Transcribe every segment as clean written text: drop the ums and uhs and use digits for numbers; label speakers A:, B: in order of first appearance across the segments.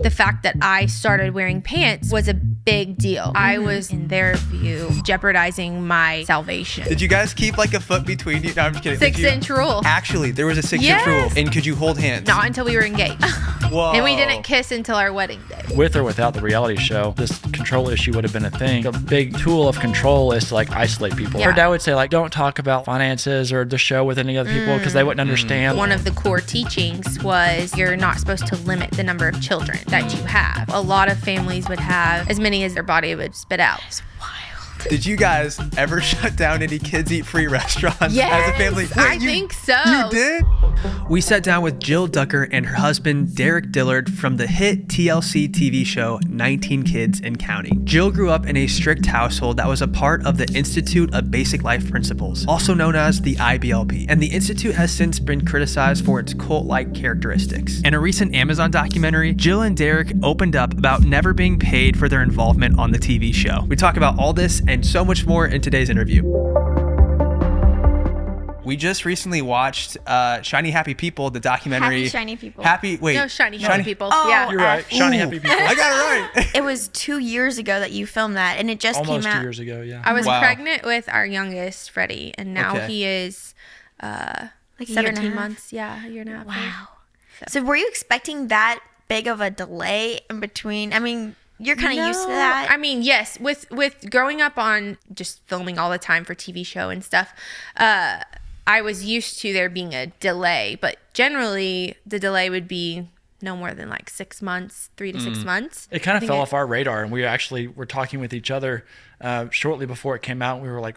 A: The fact that I started wearing pants was a big deal. I was, in their view, jeopardizing my salvation.
B: Did you guys keep like a foot between you? No, I'm just kidding.
A: 6-inch rule.
B: Actually, there was a 6-inch rule. And could you hold hands?
A: Not until we were engaged.
B: Whoa.
A: And we didn't kiss until our wedding day.
C: With or without the reality show, this control issue would have been a thing. A big tool of control is to like isolate people. Her dad would say like, don't talk about finances or the show with any other people because they wouldn't understand.
A: One of the core teachings was you're not supposed to limit the number of children that you have. A lot of families would have as many as their body would spit out. It's wild.
B: Did you guys ever shut down any kids eat free restaurants as a family?
A: I think so.
B: You did? We sat down with Jill Duggar and her husband, Derek Dillard, from the hit TLC TV show 19 Kids and Counting. Jill grew up in a strict household that was a part of the Institute of Basic Life Principles, also known as the IBLP, and the Institute has since been criticized for its cult-like characteristics. In a recent Amazon documentary, Jill and Derek opened up about never being paid for their involvement on the TV show. We talk about all this and so much more in today's interview. We just recently watched Shiny Happy People, the documentary.
D: Happy Shiny People.
A: Shiny Happy People.
D: Oh,
A: yeah.
C: You're right. Shiny Happy People.
B: I got it right.
D: It was 2 years ago that you filmed that, and it just
C: Almost
D: came out.
C: 2 years ago, yeah.
A: I was pregnant with our youngest, Freddie, and now he is
D: Like
A: a
D: 17
A: year, 2
D: months.
A: months. Yeah, a year and a half.
D: Wow. So were you expecting that big of a delay in between? I mean, you're kind of used to that.
A: I mean, yes, with growing up on just filming all the time for TV show and stuff, I was used to there being a delay, but generally the delay would be no more than like 6 months, 3 to 6 months.
C: It kind of fell off our radar, and we actually were talking with each other shortly before it came out. We were like,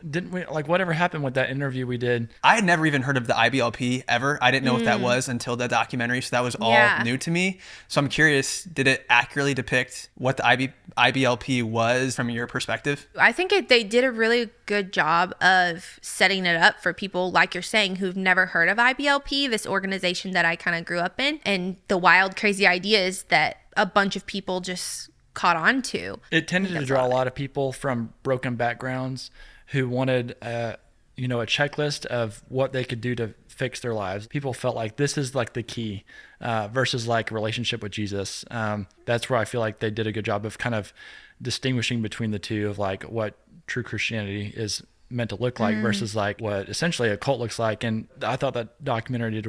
C: didn't we, like, whatever happened with that interview we did?
B: I had never even heard of the IBLP ever. I didn't know what that was until the documentary, so that was all new to me. So I'm curious, did it accurately depict what the IBLP was from your perspective?
A: I think they did a really good job of setting it up for people, like you're saying, who've never heard of IBLP, this organization that I kind of grew up in, and the wild, crazy ideas that a bunch of people just caught on to.
C: It tended to draw a lot of people from broken backgrounds who wanted a checklist of what they could do to fix their lives. People felt like this is like the key versus like a relationship with Jesus. That's where I feel like they did a good job of kind of distinguishing between the two of like what true Christianity is meant to look like versus like what essentially a cult looks like. And I thought that documentary did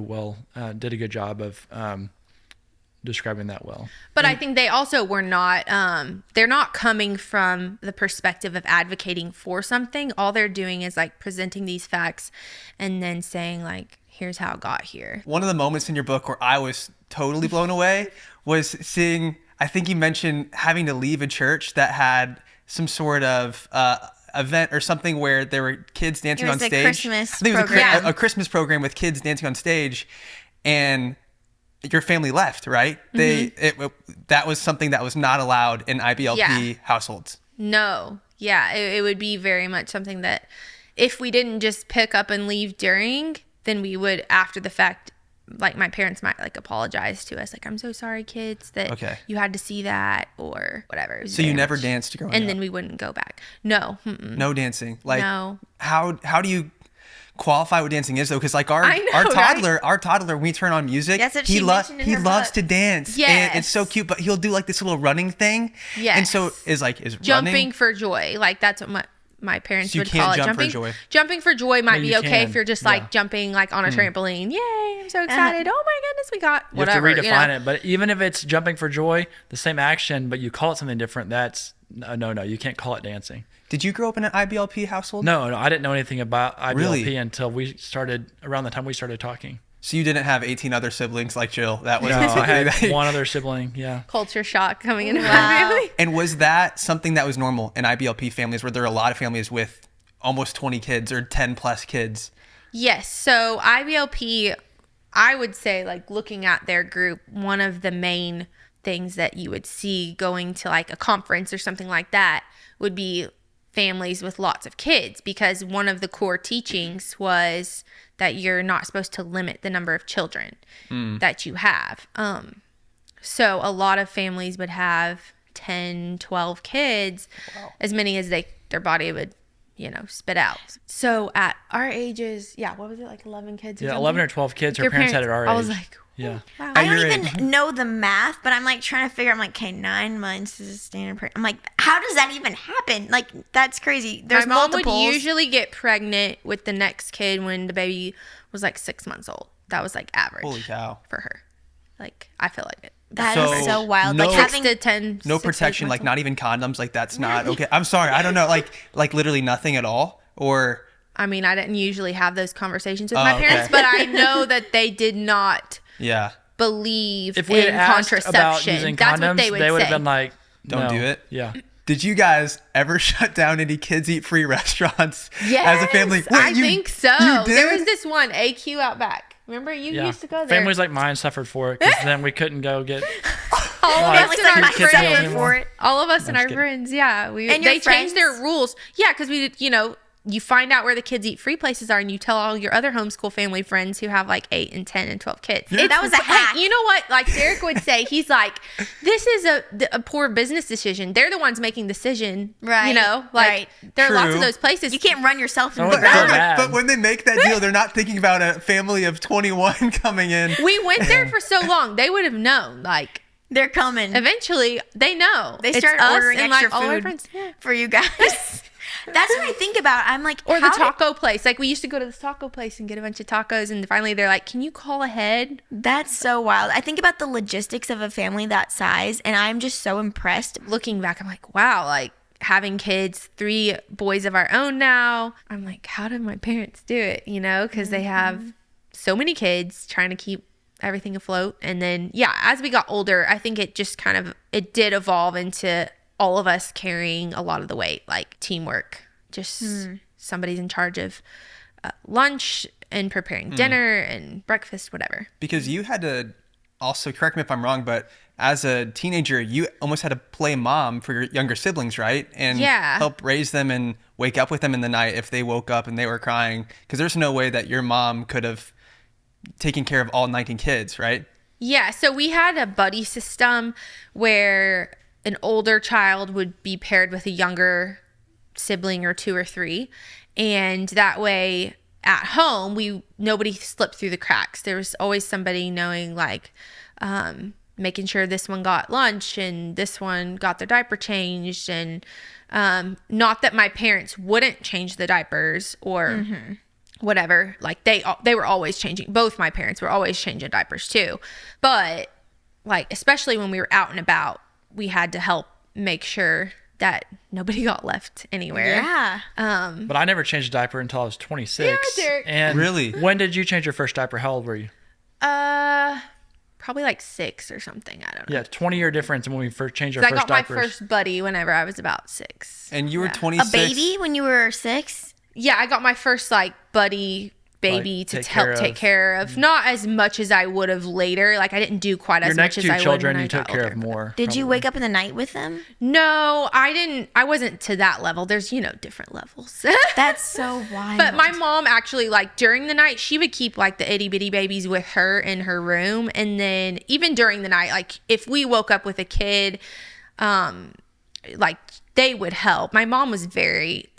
C: a good job of describing that well.
A: But I think they also were not, they're not coming from the perspective of advocating for something. All they're doing is like presenting these facts and then saying like, here's how it got here.
B: One of the moments in your book where I was totally blown away was seeing, I think you mentioned having to leave a church that had some sort of event or something where there were kids dancing on stage.
D: It was a Christmas
B: I think it was
D: program.
B: a Christmas program with kids dancing on stage, and your family left, right? That was something that was not allowed in IBLP households.
A: No. Yeah. It would be very much something that if we didn't just pick up and leave during, then we would, after the fact, like my parents might like apologize to us. Like, I'm so sorry, kids, that you had to see that or whatever.
B: So you never danced growing up?
A: And then we wouldn't go back. No.
B: No dancing. Like,
A: no.
B: How do you qualify what dancing is though? Because like our toddler, when we turn on music,
D: That's what
B: he
D: she mentioned in her
B: loves
D: book.
B: to dance.
A: Yes.
B: And it's so cute, but he'll do like this little running thing.
A: Yes.
B: And so is
A: jumping
B: running
A: for joy. Like that's what my parents
B: So you
A: would
B: can't
A: call it.
B: jump for joy.
A: Jumping for joy might be
C: you
A: okay
C: can.
A: if you're just like jumping like on a trampoline. Yay, I'm so excited. Oh my goodness, we got whatever.
C: You have to redefine it. But even if it's jumping for joy, the same action, but you call it something different, that's no, you can't call it dancing.
B: Did you grow up in an IBLP household?
C: No, I didn't know anything about IBLP
B: Really?
C: until around the time we started talking.
B: So you didn't have 18 other siblings like Jill? That was
C: No, I had one other sibling, yeah.
A: Culture shock coming into my
D: Wow.
A: family.
B: And was that something that was normal in IBLP families? Were there a lot of families with almost 20 kids or 10 plus kids?
A: Yes. So IBLP, I would say, like looking at their group, one of the main things that you would see going to like a conference or something like that would be families with lots of kids, because one of the core teachings was that you're not supposed to limit the number of children that you have. So a lot of families would have 10, 12 kids, as many as their body would spit out. So at our ages, what was it, like 11 kids?
C: Yeah, 11 or 12 kids her parents had at our age.
A: I was like,
C: yeah.
A: wow.
D: I don't even know the math, but I'm like trying to figure. I'm like, okay, 9 months is a standard. I'm like, how does that even happen? Like, that's crazy. There's
A: My mom
D: multiples.
A: would usually get pregnant with the next kid when the baby was like 6 months old. That was like average.
B: Holy cow.
A: For her. Like, I feel like it.
D: That is so wild.
B: No,
D: like
A: Having
D: having
A: to 10,
B: no
A: 6 to 8
B: protection, like
A: months
B: not even condoms. Like that's not okay. I'm sorry. I don't know. Like literally nothing at all. Or
A: I mean, I didn't usually have those conversations with my
B: okay.
A: parents, but I know that they did not
B: yeah.
A: believe
C: If we had
A: in
C: asked about
A: contraception.
C: using
A: That's
C: condoms,
A: what they would
C: have
A: say.
C: been like,
B: Don't
C: no.
B: do it.
C: Yeah.
B: Did you guys ever shut down any kids eat free restaurants
A: Yes,
B: as a family? Wait,
A: I think so.
B: You did?
A: There was this one, AQ out back. Remember, you
C: Yeah.
A: used to go there.
C: Families like mine suffered for it because then we couldn't go get.
A: all of
C: Like,
A: us
D: families
A: and
D: like
A: our
D: my
C: kids
D: friends
C: don't
A: friends.
C: anymore.
D: for it.
A: All of us and
C: just
A: our
C: kidding.
A: friends, yeah.
D: And
A: They
D: your
A: changed their
D: friends?
A: rules. Yeah, because you find out where the kids eat free places are, and you tell all your other homeschool family friends who have like 8 and 10 and 12 kids.
D: That was a hack.
A: You know what? Like Derek would say, he's like, this is a poor business decision. They're the ones making the decision.
D: Right,
A: Like
D: right.
A: there are lots
B: True.
A: of those places.
D: You can't run yourself into
C: No,
D: the
C: but-
D: ground.
C: bad.
B: But when they make that deal, they're not thinking about a family of 21 coming in.
A: We went there for so long. They would have known. Like
D: They're coming.
A: eventually, they know.
D: They
A: It's
D: started
A: us
D: ordering
A: and,
D: extra
A: like, all our
D: food
A: friends. Yeah.
D: for you guys. That's what I think about. I'm like,
A: Or the
D: how did-
A: taco place. Like, we used to go to this taco place and get a bunch of tacos, and finally they're like, can you call ahead?
D: That's so wild. I think about the logistics of a family that size, and I'm just so impressed.
A: Looking back, I'm like, wow, like having kids, 3 boys of our own now. I'm like, how did my parents do it? Because they have so many kids trying to keep everything afloat. And then, as we got older, I think it just it did evolve into all of us carrying a lot of the weight, like teamwork. Just somebody's in charge of lunch and preparing dinner and breakfast, whatever.
B: Because you had to also, correct me if I'm wrong, but as a teenager, you almost had to play mom for your younger siblings, right? And help raise them and wake up with them in the night if they woke up and they were crying. Because there's no way that your mom could have taken care of all 19 kids, right?
A: Yeah, so we had a buddy system where an older child would be paired with a younger sibling or 2 or 3, and that way at home nobody slipped through the cracks. There was always somebody knowing, like making sure this one got lunch and this one got their diaper changed, and not that my parents wouldn't change the diapers or whatever. Like they were always changing. Both my parents were always changing diapers too, but like especially when we were out and about, we had to help make sure that nobody got left anywhere.
D: Yeah.
C: But I never changed a diaper until I was 26.
A: Yeah, Derek.
C: And
B: Really?
C: When did you change your first diaper? How old were you?
A: Probably like 6 or something. I don't know.
C: Yeah, 20-year difference when we first changed our
A: I
C: first
A: got my
C: diapers.
A: first buddy whenever I was about 6.
B: And you were
A: Yeah.
B: 26.
D: A baby when you were 6?
A: Yeah, I got my first like buddy baby
C: Like,
A: to
C: take
A: help
C: care
A: take
C: of.
A: care of. Not as much as I would have later. Like I didn't do quite
C: Your
A: as
C: next
A: much
C: two
A: as I
C: children
A: would when
C: you
A: I
C: took
A: got
C: care
A: older.
C: of more.
D: Did you
C: probably.
D: wake up in the night with them?
A: No, I didn't. I wasn't to that level. There's, different levels.
D: That's so wild.
A: But my mom actually, like, during the night, she would keep, like, the itty-bitty babies with her in her room. And then even during the night, like, if we woke up with a kid, like, they would help. My mom was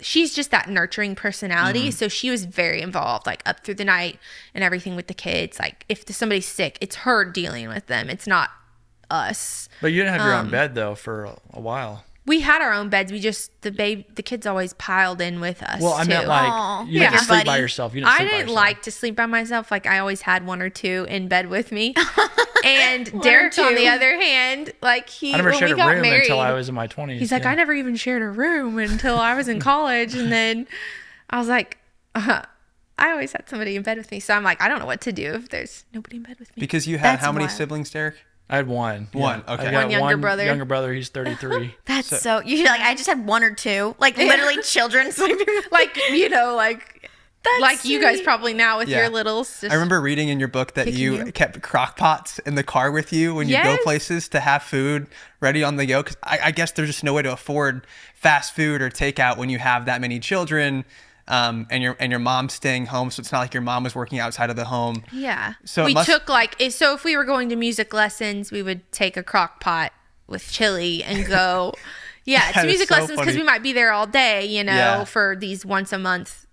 A: she's just that nurturing personality. So she was very involved, like, up through the night and everything with the kids. Like, if somebody's sick, it's her dealing with them. It's not us.
C: But you didn't have your own bed, though, for a while.
A: We had our own beds. We just the kids always piled in with us.
C: Well, I meant
A: too.
C: like
D: Aw,
C: you
A: with
C: didn't
A: your
C: sleep by
D: buddy.
C: yourself. You didn't
A: I
C: sleep by
A: didn't
C: yourself.
A: like to sleep by myself. Like I always had 1 or 2 in bed with me. And Derek, on the other hand, like
C: I never
A: when
C: shared
A: we
C: a
A: got
C: room
A: married,
C: until I was in my 20s.
A: he's like,
C: yeah.
A: I never even shared a room until I was in college. And then I was like, I always had somebody in bed with me. So I'm like, I don't know what to do if there's nobody in bed with me.
B: Because you had
D: That's
B: how many
D: wild.
B: siblings, Derek?
C: I had one.
B: One,
C: Yeah.
B: okay.
C: I got
A: One younger brother.
C: Younger brother, he's 33.
D: That's so you should like I just had 1 or 2. Like literally children sleeping with
A: Like,
D: That's
A: like you guys
D: sweet.
A: probably now with
B: Yeah.
A: your littles. Just,
B: I remember reading in your book that
A: Picking
B: you
A: you.
B: kept crock pots in the car with you when you go
A: Yes.
B: places to have food ready on the go. 'Cause I guess there's just no way to afford fast food or takeout when you have that many children, and your mom's staying home. So it's not like your mom was working outside of the home.
A: Yeah.
B: So it
A: we
B: must-
A: took if we were going to music lessons, we would take a crock pot with chili and go, Yeah, it's
B: That is
A: music
B: so
A: lessons because
B: funny.
A: we might be there all day,
B: Yeah.
A: for these once a month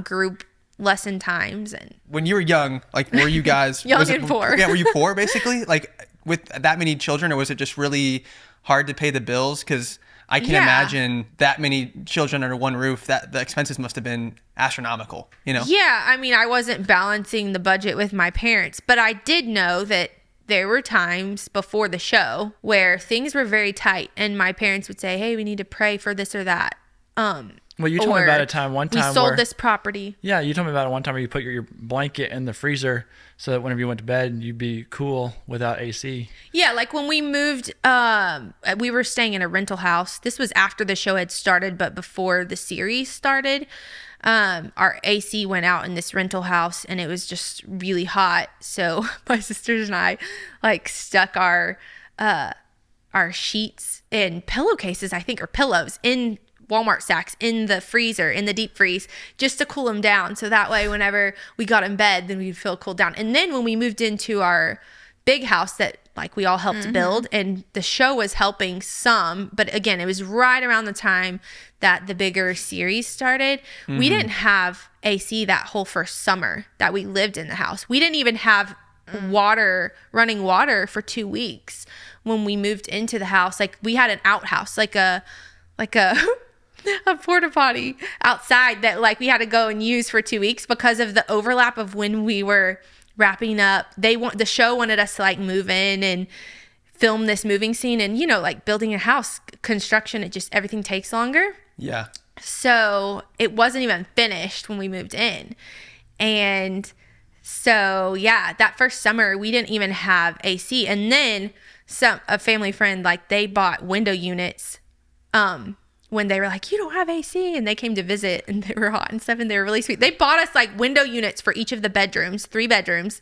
A: group lesson times. And
B: When you were young, like, were you guys
A: Young
B: was
A: and poor.
B: Yeah, were you poor basically? Like, with that many children, or was it just really hard to pay the bills? Because I can
A: Yeah.
B: imagine that many children under one roof, that the expenses must have been astronomical.
A: Yeah, I mean, I wasn't balancing the budget with my parents, but I did know that there were times before the show where things were very tight, and my parents would say, "Hey, we need to pray for this or that."
C: Well, you told me about one time
A: we sold
C: where,
A: this property.
C: Yeah, you told me about it one time where you put your blanket in the freezer so that whenever you went to bed, you'd be cool without AC.
A: Yeah, like when we moved, we were staying in a rental house. This was after the show had started, but before the series started. Our AC went out in this rental house, and it was just really hot. So my sisters and I like stuck our sheets in pillowcases, I think, or pillows in Walmart sacks in the freezer, in the deep freeze, just to cool them down. So that way, whenever we got in bed, then we'd feel cooled down. And then when we moved into our big house that like we all helped build, and the show was helping some, but again, it was right around the time that the bigger series started. We didn't have AC that whole first summer that we lived in the house. We didn't even have running water for 2 weeks when we moved into the house. Like, we had an outhouse, like a a porta potty outside that like we had to go and use for 2 weeks because of the overlap of when we were wrapping up. The show wanted us to like move in and film this moving scene, and like building a house, construction, everything takes longer.
B: Yeah.
A: So it wasn't even finished when we moved in. And so, yeah, that first summer we didn't even have AC. And then a family friend, like, they bought window units when they were like, "You don't have AC," and they came to visit, and they were hot and stuff, and they were really sweet. They bought us like window units for each of the bedrooms, 3 bedrooms.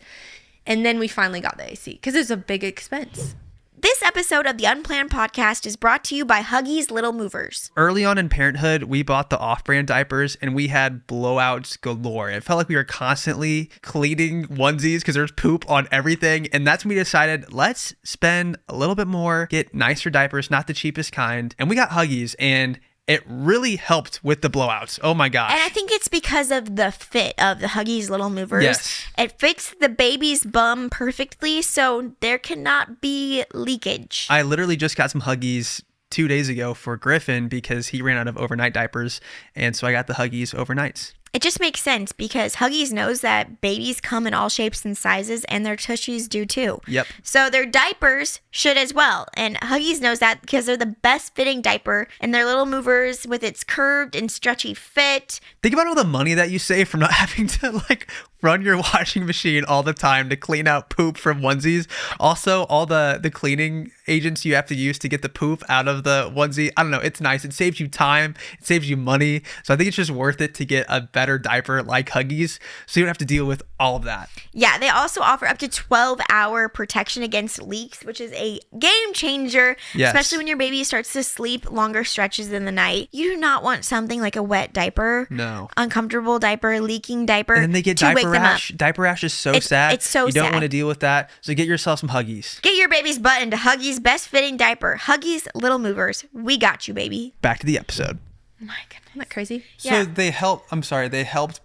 A: And then we finally got the AC because it was a big expense.
D: This episode of the Unplanned podcast is brought to you by Huggies Little Movers.
B: Early on in parenthood, we bought the off-brand diapers, and we had blowouts galore. It felt like we were constantly cleaning onesies because there's poop on everything. And that's when we decided, let's spend a little bit more, get nicer diapers, not the cheapest kind. And we got Huggies, and it really helped with the blowouts. Oh my gosh.
D: And I think it's because of the fit of the Huggies Little Movers.
B: Yes.
D: It fits the baby's bum perfectly, so there cannot be leakage.
B: I literally just got some Huggies 2 days ago for Griffin because he ran out of overnight diapers. And so I got the Huggies overnights.
D: It just makes sense because Huggies knows that babies come in all shapes and sizes, and their tushies do too.
B: Yep.
D: So their diapers should as well. And Huggies knows that because they're the best fitting diaper, and their Little Movers with its curved and stretchy fit.
B: Think about all the money that you save from not having to like run your washing machine all the time to clean out poop from onesies. Also, all the cleaning agents you have to use to get the poop out of the onesie. I don't know. It's nice. It saves you time. It saves you money. So I think it's just worth it to get a better diaper like Huggies so you don't have to deal with all of that.
D: Yeah, they also offer up to 12-hour protection against leaks, which is a game changer,
B: Yes.
D: especially when your baby starts to sleep longer stretches in the night. You do not want something like a wet diaper,
B: No.
D: uncomfortable diaper, leaking diaper,
B: And then they get
D: to wake
B: diaper
D: them up.
B: rash. Diaper rash is so
D: It's-
B: sad.
D: it's so
B: You don't
D: sad.
B: want to deal with that. So get yourself some Huggies.
D: Get your baby's butt into Huggies' best fitting diaper. Huggies Little Movers. We got you, baby.
B: Back to the episode.
D: Oh my goodness.
A: Isn't that crazy?
B: So
D: Yeah.
B: they helped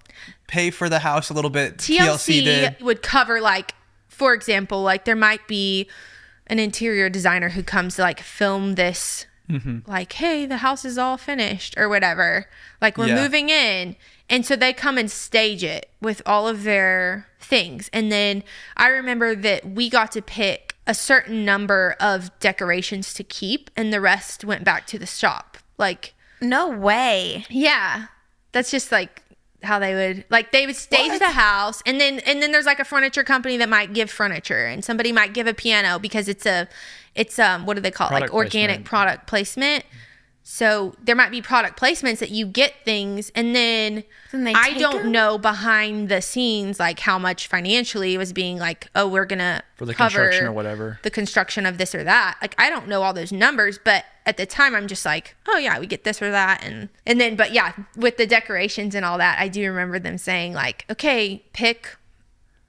B: pay for the house a little bit.
A: TLC
B: did.
A: would cover, like, for example, like there might be an interior designer who comes to like film this, like, "Hey, the house is all finished," or whatever. Like, we're
B: Yeah.
A: moving in. And so they come and stage it with all of their things. And then I remember that we got to pick a certain number of decorations to keep, and the rest went back to the shop. Like,
D: No way.
A: yeah, that's just like how they would stage
B: What?
A: the house, and then there's like a furniture company that might give furniture, and somebody might give a piano because it's what do they call it? Like
C: Product
A: organic
C: placement.
A: product placement. So there might be product placements that you get things, and then
D: Then they
A: I
D: take
A: don't
D: 'em?
A: know behind the scenes like how much financially it was being like, "Oh, we're gonna
C: For the
A: cover
C: construction or whatever.
A: the construction of this or that." Like, I don't know all those numbers, but at the time I'm just like, "Oh yeah, we get this or that," and then but yeah, with the decorations and all that, I do remember them saying like, "Okay, pick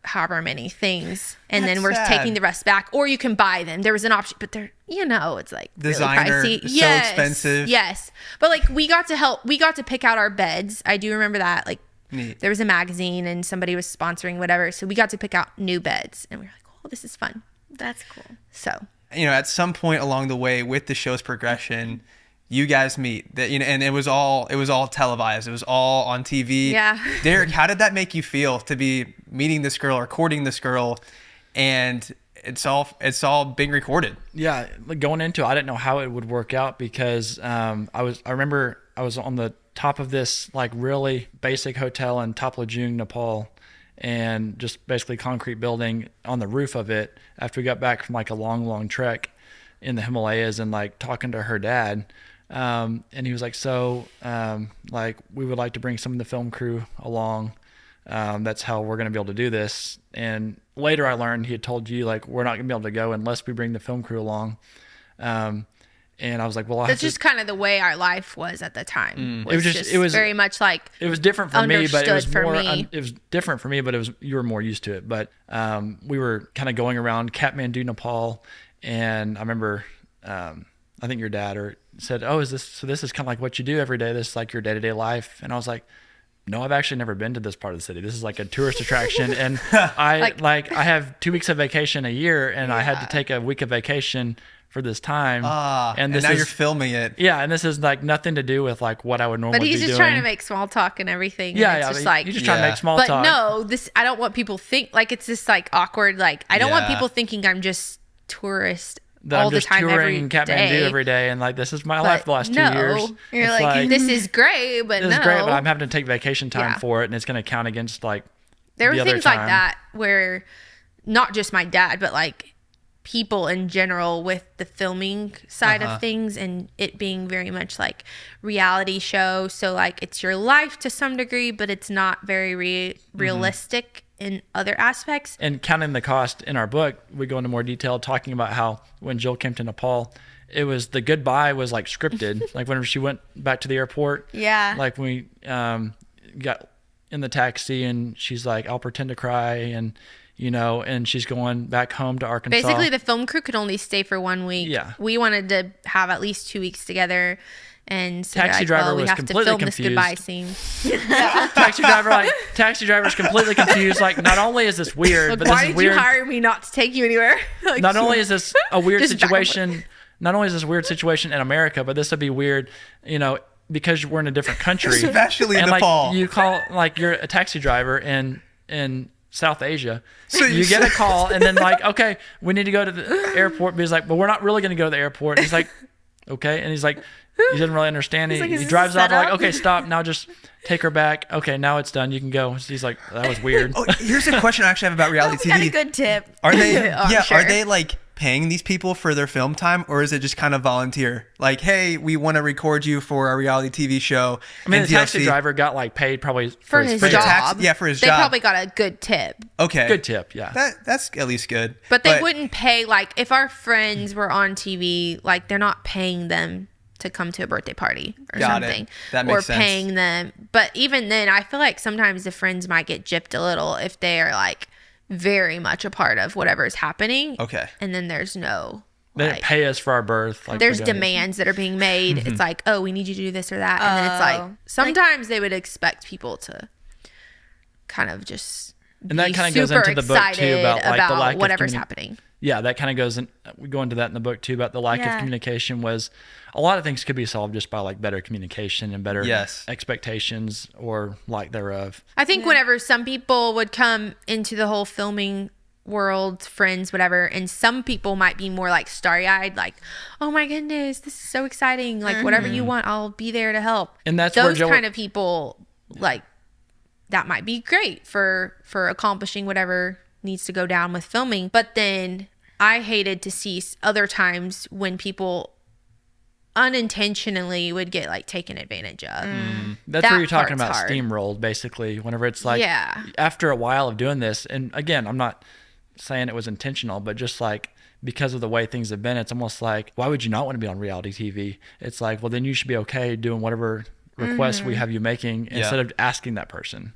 A: however many things, and
B: That's
A: then we're
B: sad.
A: taking the rest back, or you can buy them. There was an option, but they're, it's like
B: Designer,
A: really pricey.
B: so expensive.
A: Yes, but like we got to pick out our beds. I do remember that. Like
B: Neat.
A: there was a magazine and somebody was sponsoring whatever, so we got to pick out new beds, and we were like, oh, this is fun.
D: That's cool.
A: So
B: At some point along the way with the show's progression, you guys meet that, and it was all televised. It was all on TV.
A: Yeah.
B: Derek, how did that make you feel to be meeting this girl or courting this girl, and it's all being recorded?
C: Yeah, like going into it, I didn't know how it would work out because I remember I was on the top of this like really basic hotel in Taplejung, Nepal, and just basically concrete building on the roof of it after we got back from like a long trek in the Himalayas, and like talking to her dad. And he was like, so like we would like to bring some of the film crew along. That's how we're going to be able to do this. And later I learned he had told you like, we're not going to be able to go unless we bring the film crew along. And I was like, well,
A: that's just kind of the way our life was at the time.
C: It was
A: very much like
C: it was different for me, but it was
A: understood for
C: more.
A: me.
C: It was different for me, but you were more used to it. But we were kind of going around Kathmandu, Nepal, and I remember I think your dad said, "Oh, this is kind of like what you do every day? This is like your day-to-day life?" And I was like, "No, I've actually never been to this part of the city. This is like a tourist attraction, and I have 2 weeks of vacation a year, and I had to take a week of vacation for this time,
B: and now you're filming it.
C: Yeah, and this is like nothing to do with like what I would normally
A: But he's
C: be
A: just
C: doing.
A: trying to make small talk and everything.
C: Yeah,
A: and it's
C: yeah.
A: just like
C: He's just trying to make small
A: but
C: talk.
A: no, I don't want people like it's just like awkward. Like I don't want
B: Yeah.
A: people thinking I'm just tourist
C: that
A: all
C: I'm just
A: the time
C: touring
A: every
C: Kathmandu
A: day.
C: every day, and like this is my
A: But
C: life the last 2
A: no,
C: years.
A: you're
C: It's
A: like, this is great, but
C: this
A: no.
C: is great, but I'm having to take vacation time
A: Yeah.
C: for it, and it's going to count against like
A: There
C: the
A: were
C: other
A: things like
C: time.
A: that where not just my dad, but like people in general with the filming side of things, and it being very much like reality show. So like it's your life to some degree, but it's not very realistic in other aspects.
C: And counting the cost in our book, we go into more detail talking about how when Jill came to Nepal, it was the goodbye was like scripted. Like whenever she went back to the airport,
D: Yeah.
C: like when we got in the taxi and she's like, I'll pretend to cry, and and she's going back home to Arkansas.
A: Basically, the film crew could only stay for 1 week.
C: Yeah.
A: We wanted to have at least 2 weeks together. And so
C: Taxi driver
A: we
C: was
A: have to
C: completely
A: film
C: confused.
A: this goodbye scene.
C: taxi driver's completely confused. Like, not only is this weird,
A: Like,
C: but
A: why
C: this is
A: did
C: weird.
A: you hire me not to take you anywhere? Like,
C: Not only is this a weird
A: Just back and
C: situation, not only is this a weird situation in America, but this would be weird, because we're in a different country,
B: Especially
C: and
B: Nepal.
C: like you call, like you're a taxi driver in South Asia.
B: So
C: you get a call, and then like, okay, we need to go to the airport. But he's like, but we're not really going to go to the airport. And he's like, okay, and he's like, he doesn't really understand.
D: He's like,
C: He
D: is this
C: drives
D: a
C: off. Like,
D: setup?
C: okay, stop now. Just take her back. Okay, now it's done. You can go. He's like, that was weird.
B: Oh, here's a question I actually have about reality
D: Got a
B: TV.
D: good tip.
B: Are they
A: sure.
B: are they like paying these people for their film time, or is it just kind of volunteer? Like, hey, we want to record you for our reality TV show.
C: I mean,
B: and
C: the taxi
B: TLC.
C: driver got like paid probably
A: for his
B: for the
A: job.
B: tax- for his
A: they
B: job.
A: probably got a good tip.
B: Okay,
C: Good tip, yeah.
B: That's at least good.
A: But they wouldn't pay, like, if our friends were on TV, like, they're not paying them to come to a birthday party or
B: Got it.
A: something.
B: That makes
A: or
B: sense.
A: paying them. But even then, I feel like sometimes the friends might get gypped a little if they are, like, very much a part of whatever is happening.
B: Okay.
A: And then there's no,
C: They didn't
A: like,
C: pay us for our birth. Like,
A: there's
C: we don't-
A: demands that are being made. It's like, oh, we need you to do this or that. And then it's
D: Oh.
A: like, sometimes they would expect people to kind of just
C: And that
A: be
C: kind of goes
A: super
C: into the book too
A: excited
C: about like the lack
A: whatever's
C: of
A: happening.
C: Yeah, that kind of goes in. We go into that in the book too about the lack of
D: Yeah.
C: communication. Was a lot of things could be solved just by like better communication and better
B: Yes.
C: expectations or lack thereof.
A: I think whenever some people would come into the whole filming world, friends, whatever, and some people might be more like starry-eyed, like, oh my goodness, this is so exciting. Like, whatever you want, I'll be there to help.
C: And that's where
A: those
C: Joe-
A: kind of people, like, that might be great for accomplishing whatever needs to go down with filming. But then I hated to see other times when people unintentionally would get like taken advantage of.
C: That's
A: That
C: where you're talking
A: part's
C: about
A: hard.
C: steamrolled, basically. Whenever it's like,
A: Yeah.
C: after a while of doing this, and again, I'm not saying it was intentional, but just like because of the way things have been, it's almost like, why would you not want to be on reality TV? It's like, well, then you should be okay doing whatever requests we have you making instead of asking that person.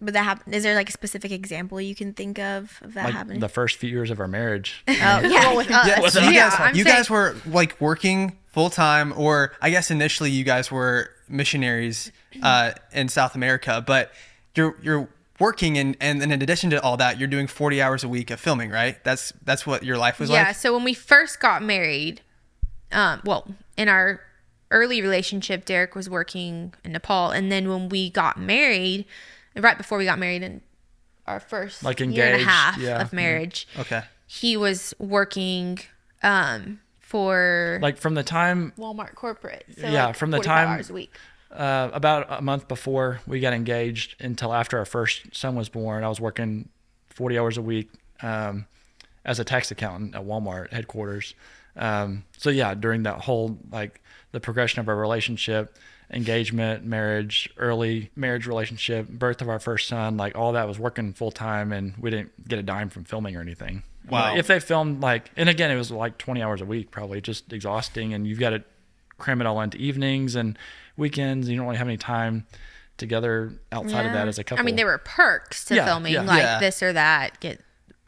D: But is there like a specific example you can think of that
C: Like
D: happening?
C: the first few years of our marriage.
D: Oh, yeah.
A: with us.
B: Yeah, so
A: Yeah,
B: you guys were like working full time, or I guess initially you guys were missionaries in South America, but you're working and in addition to all that, you're doing 40 hours a week of filming, right? That's what your life was like?
A: Yeah, so when we first got married, in our early relationship, Derek was working in Nepal, and then when we got married, right before we got married in our first
C: Like
A: year and a
C: engaged,
A: half
C: yeah.
A: of marriage,
B: Okay.
A: he was working for
C: Like from the time,
A: Walmart corporate. So
C: Yeah,
A: like
C: from the
A: 45
C: time-
A: hours a week.
C: about a month before we got engaged until after our first son was born, I was working 40 hours a week as a tax accountant at Walmart headquarters. So yeah, during that whole, like the progression of our relationship, engagement, marriage, early marriage relationship, birth of our first son, like all that was working full time, and we didn't get a dime from filming or anything.
B: Wow.
C: If they filmed and again, it was like 20 hours a week, probably just exhausting, and you've got to cram it all into evenings and weekends. You don't really have any time together outside of that as a couple.
A: I mean, there were perks to filming, like this or that, get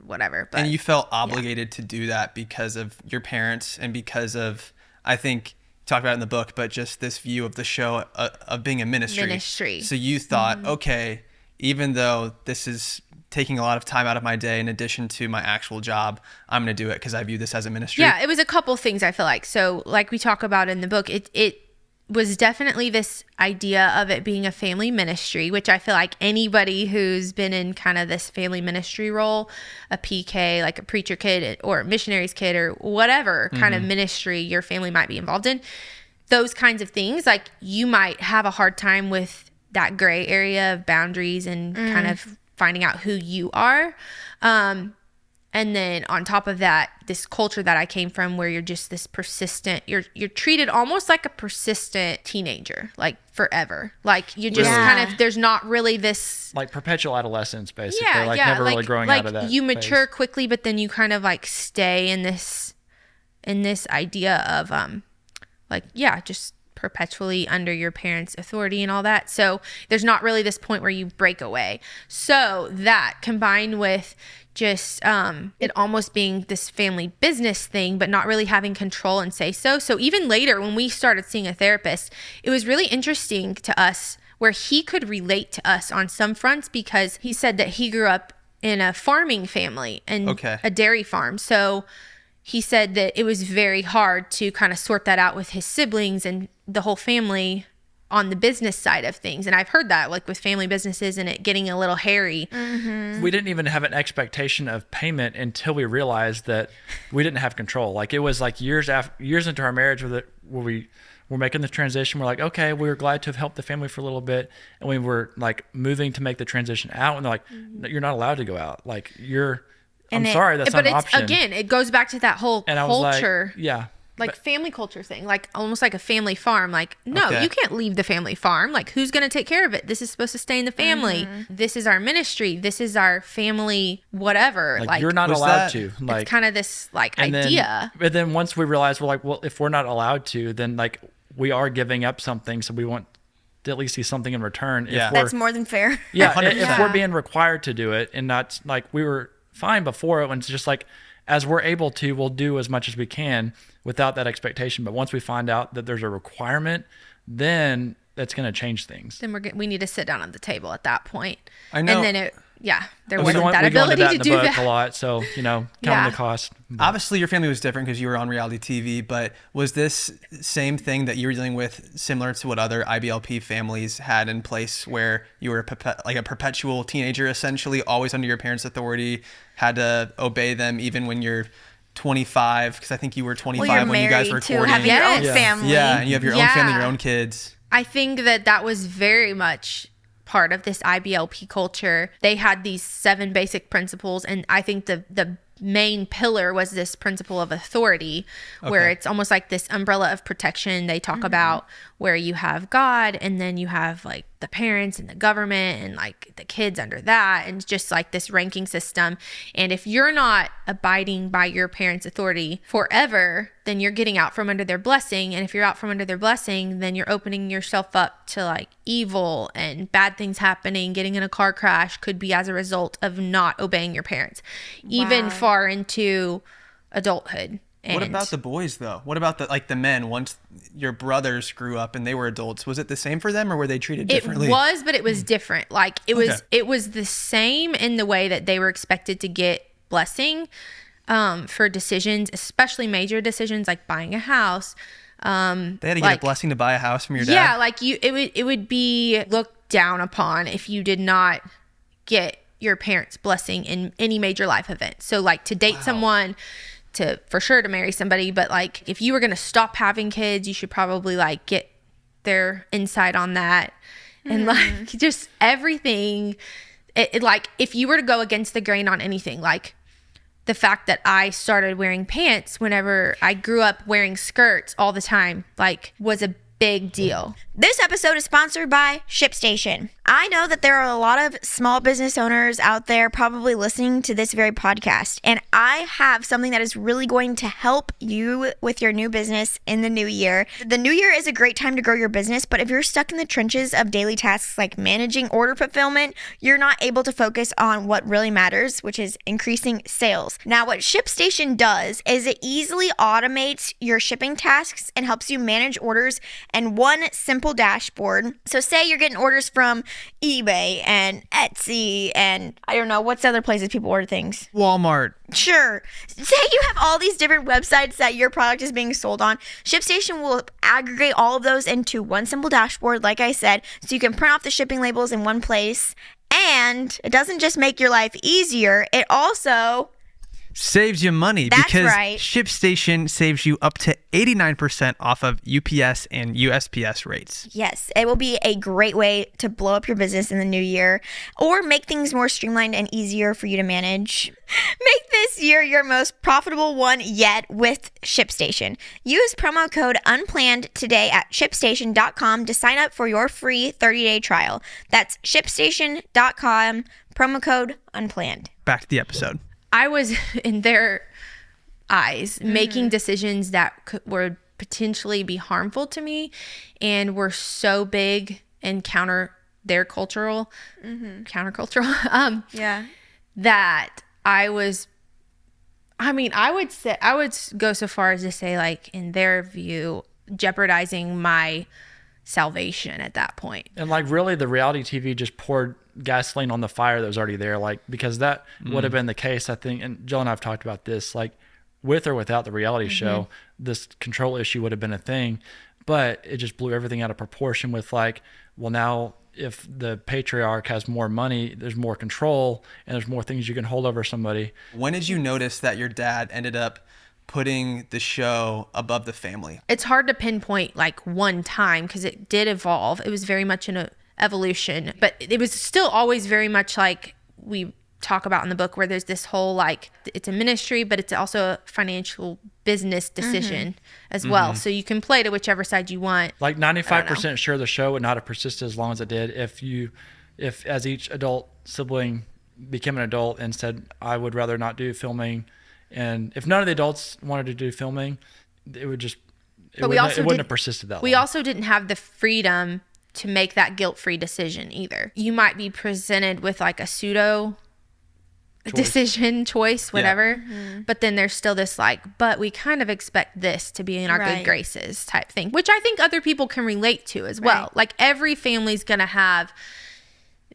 A: whatever. But
B: And you felt obligated to do that because of your parents and because of, I think, you talked about it in the book, but just this view of the show of being a ministry. So you thought, okay, even though this is taking a lot of time out of my day in addition to my actual job, I'm going to do it because I view this as a ministry.
A: Yeah, it was a couple things, I feel like. So like we talk about in the book, it was definitely this idea of it being a family ministry, which I feel like anybody who's been in kind of this family ministry role, a PK, like a preacher kid or a missionary's kid or whatever kind of ministry your family might be involved in, those kinds of things, like you might have a hard time with that gray area of boundaries and kind of finding out who you are. And then on top of that, this culture that I came from where you're just this persistent, you're treated almost like a persistent teenager, like forever. Like you just kind of, there's not really this.
C: like perpetual adolescence, basically.
A: Yeah,
C: never really growing out of that.
A: You mature
C: phase.
A: quickly, but then you kind of like stay in this idea of just perpetually under your parents' authority and all that. So there's not really this point where you break away. So that combined with just it almost being this family business thing, but not really having control and say so. So even later when we started seeing a therapist, it was really interesting to us where he could relate to us on some fronts because he said that he grew up in a farming family and a dairy farm. So he said that it was very hard to kind of sort that out with his siblings and the whole family on the business side of things. And I've heard that like with family businesses and it getting a little hairy.
C: We didn't even have an expectation of payment until we realized that we didn't have control. Like it was like years into our marriage where we were making the transition. We're like, okay, we were glad to have helped the family for a little bit. And we were like moving to make the transition out. And they're like, no, you're not allowed to go out. Like I'm sorry, that's not an option.
A: Again, it goes back to that whole
C: and
A: culture.
C: I was like,
A: like family culture thing, like almost like a family farm. Like, no, you can't leave the family farm. Like, who's going to take care of it? This is supposed to stay in the family. This is our ministry. This is our family, whatever.
C: Like you're not allowed to. Like,
A: it's kind of this like idea.
C: But then once we realized, we're like, well, if we're not allowed to, then like we are giving up something. So we want to at least see something in return.
B: Yeah.
D: That's more than fair.
C: Yeah. If we're being required to do it and not like we were fine before it when it's just like, as we're able to, we'll do as much as we can without that expectation. But once we find out that there's a requirement, then that's going to change things.
A: Then we need to sit down at the table at that point.
B: I know.
A: And then there
C: We
A: wasn't
C: go
A: that
C: into
A: ability
C: that
A: to
C: in the
A: do
C: book
A: that.
C: a lot. So, counting the cost.
B: Obviously, your family was different because you were on reality TV, but was this same thing that you were dealing with similar to what other IBLP families had in place where you were like a perpetual teenager, essentially, always under your parents' authority, had to obey them even when you're 25? Because I think you were 25 when you guys were courting.
D: Having your own family.
B: Yeah, and you have your own family, your own kids.
A: I think that was very much part of this IBLP culture. They had these 7 basic principles, and I think the main pillar was this principle of authority, where
B: Okay.
A: it's almost like this umbrella of protection they talk about, where you have God and then you have like the parents and the government and like the kids under that, and just like this ranking system. And if you're not abiding by your parents' authority forever, then you're getting out from under their blessing. And if you're out from under their blessing, then you're opening yourself up to like evil and bad things happening. Getting in a car crash could be as a result of not obeying your parents, even far into adulthood.
B: What
A: And
B: about the boys though? What about the men? Once your brothers grew up and they were adults, was it the same for them, or were they treated differently?
A: It was, but it was different. Like
B: Okay.
A: it was the same in the way that they were expected to get blessing for decisions, especially major decisions like buying a house.
B: They had to get
A: like-
B: a blessing to buy a house from your dad.
A: Yeah, like it would be looked down upon if you did not get your parents' blessing in any major life event. So like to date someone, to for sure to marry somebody, but like if you were going to stop having kids, you should probably like get their insight on that. And like just everything, it like if you were to go against the grain on anything, like the fact that I started wearing pants whenever I grew up wearing skirts all the time, like was a big deal.
D: This episode is sponsored by ShipStation. I know that there are a lot of small business owners out there probably listening to this very podcast, and I have something that is really going to help you with your new business in the new year. The new year is a great time to grow your business, but if you're stuck in the trenches of daily tasks like managing order fulfillment, you're not able to focus on what really matters, which is increasing sales. Now, what ShipStation does is it easily automates your shipping tasks and helps you manage orders in one simple dashboard. So say you're getting orders from eBay and Etsy and I don't know, what's other places people order things?
B: Walmart.
D: Sure. Say you have all these different websites that your product is being sold on. ShipStation will aggregate all of those into one simple dashboard, like I said, so you can print off the shipping labels in one place. And it doesn't just make your life easier, it also
B: Saves you money
D: That's
B: because
D: right.
B: ShipStation saves you up to 89% off of UPS and USPS rates.
D: Yes, it will be a great way to blow up your business in the new year or make things more streamlined and easier for you to manage. Make this year your most profitable one yet with ShipStation. Use promo code UNPLANNED today at ShipStation.com to sign up for your free 30-day trial. That's ShipStation.com, promo code UNPLANNED.
B: Back to the episode.
A: I was in their eyes making decisions that would potentially be harmful to me and were so big and countercultural,
D: Yeah.
A: that I would go so far as to say, like, in their view, jeopardizing my salvation at that point.
C: And like really the reality TV just poured gasoline on the fire that was already there, like because that would have been the case, I think, and Jill and I have talked about this, like with or without the reality show, this control issue would have been a thing, but it just blew everything out of proportion with like, well, now if the patriarch has more money, there's more control and there's more things you can hold over somebody.
B: When did you notice that your dad ended up putting the show above the family?
A: It's hard to pinpoint like one time because it did evolve. It was very much an evolution, but it was still always very much like we talk about in the book, where there's this whole like it's a ministry, but it's also a financial business decision as well. So you can play to whichever side you want.
C: Like 95% sure the show would not have persisted as long as it did if as each adult sibling became an adult and said, I would rather not do filming. And if none of the adults wanted to do filming, it would just, it wouldn't have persisted that long.
A: We also didn't have the freedom to make that guilt-free decision either. You might be presented with like a pseudo decision, choice, whatever. But then there's still this like, but we kind of expect this to be in our good graces type thing, which I think other people can relate to as well. Like every family's going to have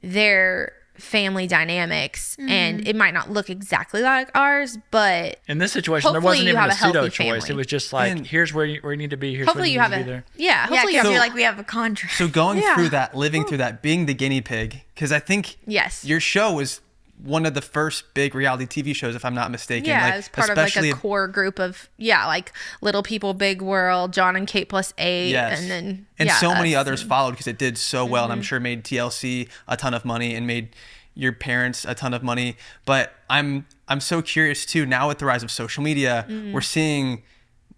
A: their family dynamics and it might not look exactly like ours, but
C: in this situation there
A: hopefully
C: wasn't
A: you
C: even
A: have
C: a
A: a healthy
C: pseudo choice.
A: family.
C: It was just like,
B: And
C: here's where you need to be, here's
A: hopefully
C: where
A: you
C: you
A: have
C: need to be
A: a
C: there.
A: hopefully you
D: because
A: have
D: you're like, we have a contract.
B: So going through that, living through that, being the guinea pig, because I think
A: Yes.
B: your show was one of the first big reality TV shows, if I'm not mistaken.
A: Yeah,
B: like,
A: it was part of like
B: especially
A: a core group of like Little People, Big World, John and Kate plus 8,
B: Yes.
A: and then
B: so many
A: us.
B: others followed because it did so well, and I'm sure made TLC a ton of money and made your parents a ton of money. But I'm so curious too, now with the rise of social media, we're seeing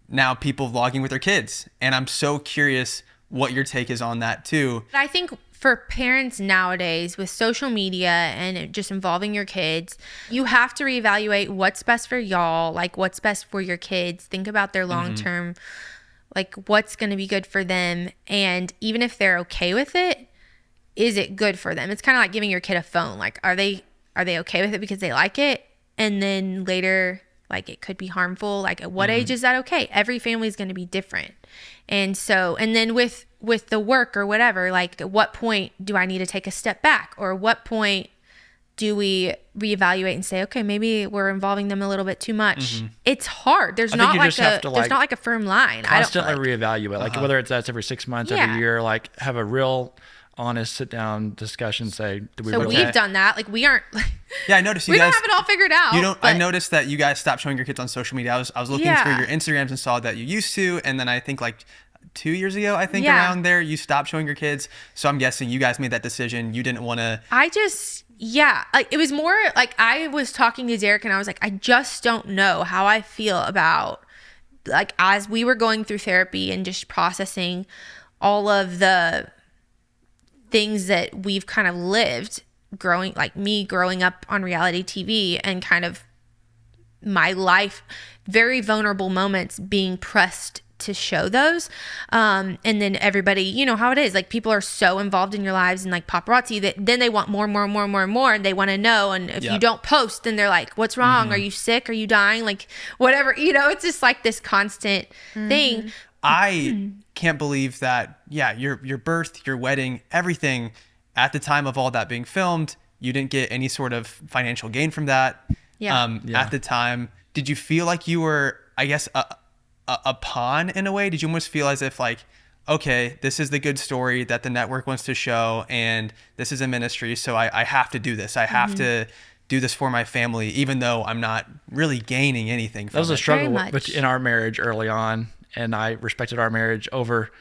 B: now people vlogging with their kids. And I'm so curious what your take is on that too.
A: I think for parents nowadays with social media and it just involving your kids, you have to reevaluate what's best for y'all, like what's best for your kids. Think about their long term, like what's going to be good for them. And even if they're okay with it, is it good for them? It's kind of like giving your kid a phone. Like, are they okay with it because they like it? And then later, like it could be harmful. Like at what age is that okay? Every family is going to be different. And so, and then with the work or whatever, like at what point do I need to take a step back? Or what point do we reevaluate and say, okay, maybe we're involving them a little bit too much? It's hard. There's not like there's not like a firm line.
C: Constantly reevaluate, like whether that's every 6 months, every year, like have a real honest sit down discussion. Say, do we?
A: So
C: really
A: we've done that. Like we aren't.
B: Yeah, I noticed
A: we don't have it all figured out.
B: You don't. I noticed that you guys stopped showing your kids on social media. I was looking through your Instagrams and saw that you used to, and then I think like 2 years ago, around there, you stopped showing your kids. So I'm guessing you guys made that decision. You didn't want to.
A: Like it was more like I was talking to Derek and I was like, I just don't know how I feel about, like, as we were going through therapy and just processing all of the things that we've kind of lived growing up on reality TV and kind of my life, very vulnerable moments being pressed to show those. And then everybody, you know how it is, like people are so involved in your lives and like paparazzi that then they want more and they want to know. And if you don't post, then they're like, what's wrong? Are you sick? Are you dying? Like whatever, you know, it's just like this constant thing.
B: I can't believe that, your birth, your wedding, everything at the time of all that being filmed, you didn't get any sort of financial gain from that. At the time, did you feel like you were, I guess, a pawn in a way? Did you almost feel as if like, okay, this is the good story that the network wants to show and this is a ministry, so I have to do this. I have to do this for my family, even though I'm not really gaining anything from it.
C: That was a struggle in our marriage early on, and I respected our marriage over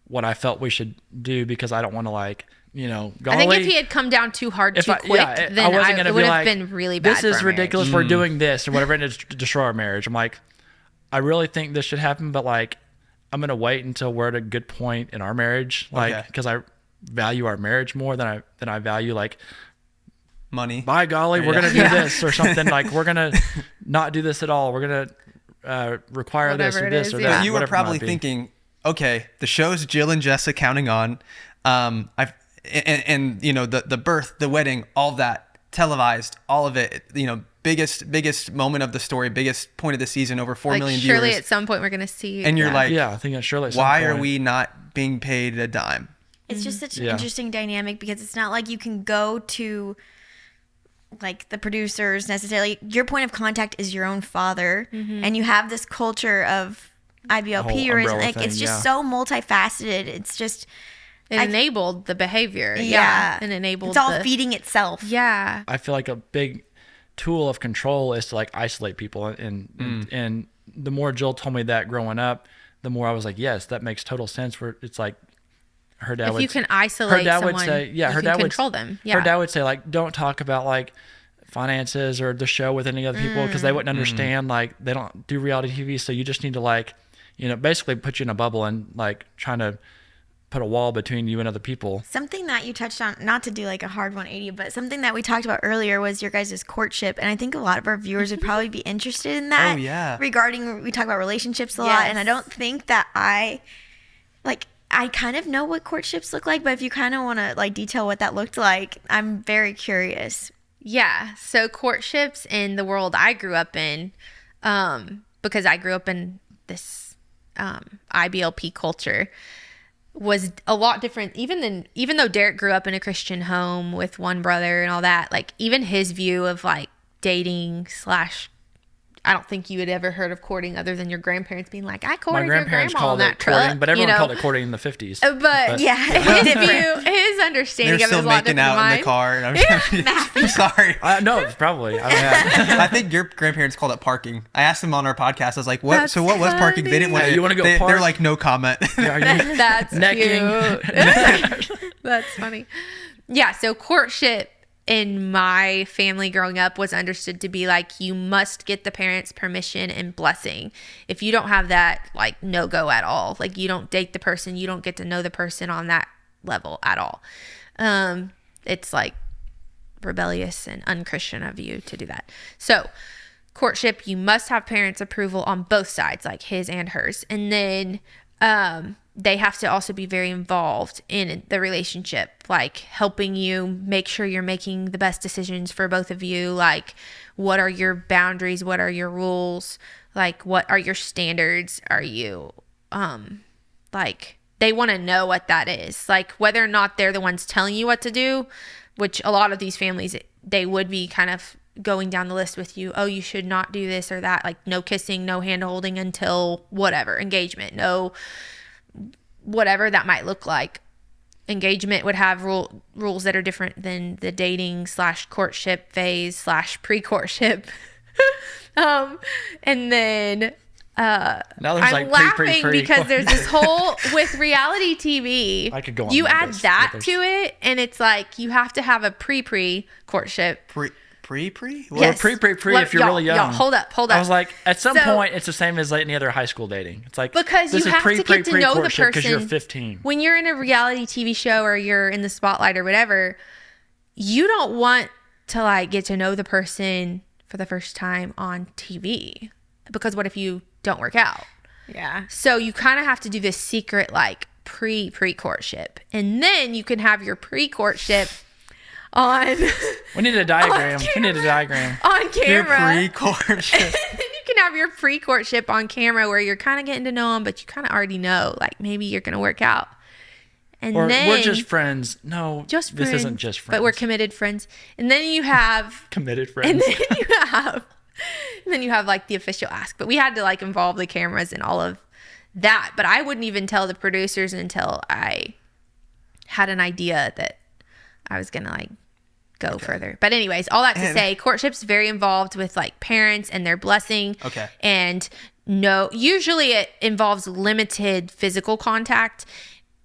C: what I felt we should do because I don't want to like, you know,
A: I think if he had come down too hard too quick, then it would have been really bad.
C: This is ridiculous. We're doing this or whatever, and it's destroy our marriage. I'm like, I really think this should happen, but like, I'm going to wait until we're at a good point in our marriage. Like, because I value our marriage more than I value like
B: money.
C: By golly, we're going to do this or something. Like, we're going to not do this at all. We're going to require
A: Whatever
C: this or that.
B: But you were probably thinking, okay, the show's Jill and Jess accounting on, and you know, the birth, the wedding, all that televised, all of it, you know, biggest moment of the story, biggest point of the season, over 4 million viewers.
A: Surely at some point we're going to see.
B: And you're like,
C: I think surely at some
B: why
C: point.
B: are we not being paid a dime?
D: It's just such an interesting dynamic because it's not like you can go to like the producers necessarily. Your point of contact is your own father, and you have this culture of IBLP or like it's just so multifaceted. It's just
A: it enabled the behavior. And enabled
D: it's all feeding itself.
C: I feel like a big tool of control is to like isolate people, and the more Jill told me that growing up, the more I was like, yes, that makes total sense. Where it's like her dad
A: if you can isolate someone, would say, her dad control them.
C: Her dad would say like, don't talk about like finances or the show with any other people because they wouldn't understand. Like they don't do reality TV, so you just need to like, you know, basically put you in a bubble and like trying to put a wall between you and other people.
D: Something that you touched on, not to do like a hard 180, but something that we talked about earlier was your guys' courtship. And I think a lot of our viewers would probably be interested in that.
B: Oh, yeah.
D: Regarding, we talk about relationships a lot. And I don't think that I kind of know what courtships look like, but if you kind of want to like detail what that looked like, I'm very curious.
A: Yeah. So courtships in the world I grew up in, because I grew up in this IBLP culture, was a lot different even though Derek grew up in a Christian home with one brother and all that, like even his view of like dating / I don't think you had ever heard of courting other than your grandparents being like, I courted your grandma on that truck.
C: Courting, but everyone called it courting in the 50s.
A: But his understanding of it was a lot different than mine. They're still making out in the car. And
B: I'm sorry.
C: No, probably.
B: I think your grandparents called it parking. I asked them on our podcast. I was like, "What? That's so what was parking?" They didn't want to.
C: You want to go park?
B: They're like, no comment.
A: That's
C: necking.
A: Cute. That's funny. Yeah. So courtship in my family growing up was understood to be like, you must get the parents' permission and blessing. If you don't have that, like, no go at all. Like, you don't date the person, you don't get to know the person on that level at all. It's like rebellious and unchristian of you to do that. So courtship, you must have parents' approval on both sides, like his and hers. And then they have to also be very involved in the relationship, like helping you make sure you're making the best decisions for both of you. Like, what are your boundaries? What are your rules? Like, what are your standards? Are you, like, they want to know what that is. Like, whether or not they're the ones telling you what to do, which a lot of these families, they would be kind of going down the list with you. Oh, you should not do this or that. Like, no kissing, no hand holding until whatever, engagement, no whatever that might look like. Engagement would have rules that are different than the dating / courtship phase / pre-courtship. And then
C: now there's
A: I'm
C: like
A: laughing because there's this whole, with reality TV,
C: I could go on
A: you
C: that
A: add
C: list,
A: that
C: but
A: to it, and it's like you have to have a pre-courtship.
B: Pre?
C: Well,
A: Yes.
C: pre if you're really young.
A: Y'all, hold up.
C: I was like, at some
A: So-
C: point, it's the same as like any other high school dating. It's like,
A: Because
C: this
A: you
C: is
A: have to get to know the
C: courtship because you're
A: person.
C: 15.
A: When you're in a reality TV show or you're in the spotlight or whatever, you don't want to like get to know the person for the first time on TV, because what if you don't work out?
D: Yeah.
A: So you kind of have to do this secret like pre-courtship, and then you can have your pre-courtship on
C: We need a diagram.
A: On
C: We need a diagram.
A: on
B: Your
A: camera.
B: pre-courtship.
A: And then you can have your pre-courtship on camera where you're kind of getting to know them, but you kind of already know, like, maybe you're going to work out. And
C: Or
A: then
C: we're just friends. No,
A: just
C: this
A: friends,
C: isn't just friends.
A: but we're committed friends. And then you have
C: committed
A: and
C: friends.
A: then you have like the official ask. But we had to like involve the cameras and all of that. But I wouldn't even tell the producers until I had an idea that I was gonna like go further. But anyways, all that to say, courtship's very involved with like parents and their blessing.
B: Okay.
A: And no, usually it involves limited physical contact,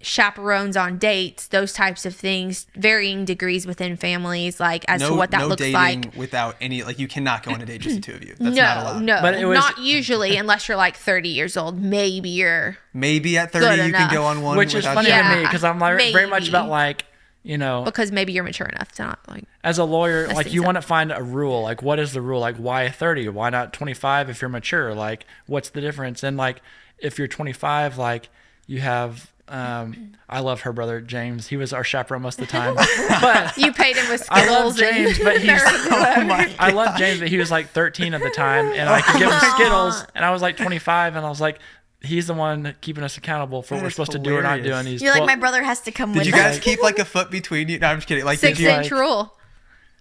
A: chaperones on dates, those types of things, varying degrees within families, like as to what that looks
B: dating
A: like.
B: Without any, like, you cannot go on a date just the two of you. That's not allowed.
A: No,
C: But it was-
A: not usually, unless you're like 30 years old. Maybe you're
B: Maybe at 30
A: Good
B: you
A: enough.
B: can go on one.
C: Which is
B: without
C: funny
B: sharing.
C: to me because I'm like very much
A: maybe.
C: about like, you know,
A: because maybe you're mature enough to not like.
C: as a lawyer,
A: Mess
C: like
A: things
C: you
A: up.
C: want to find a rule. Like, what is the rule? Like, why 30? Why not 25 if you're mature? Like, what's the difference? And like, if you're 25, like you have, I love her brother James. He was our chaperone most of the time. But
A: You paid him with
C: I love
A: Skittles and
C: James, but he's.
B: Oh my
C: I love James, but he was like 13 at the time, and I could give him Skittles, and I was like 25, and I was like, he's the one keeping us accountable for what
B: That
C: we're
B: is
C: supposed to do or not do.
B: hilarious.
C: And he's
D: You're like,
C: 12
D: my brother has to come
B: Did
D: with
B: you
D: us.
B: guys keep like a foot between you? No, I'm just kidding. Like, did you,
A: 6-inch rule.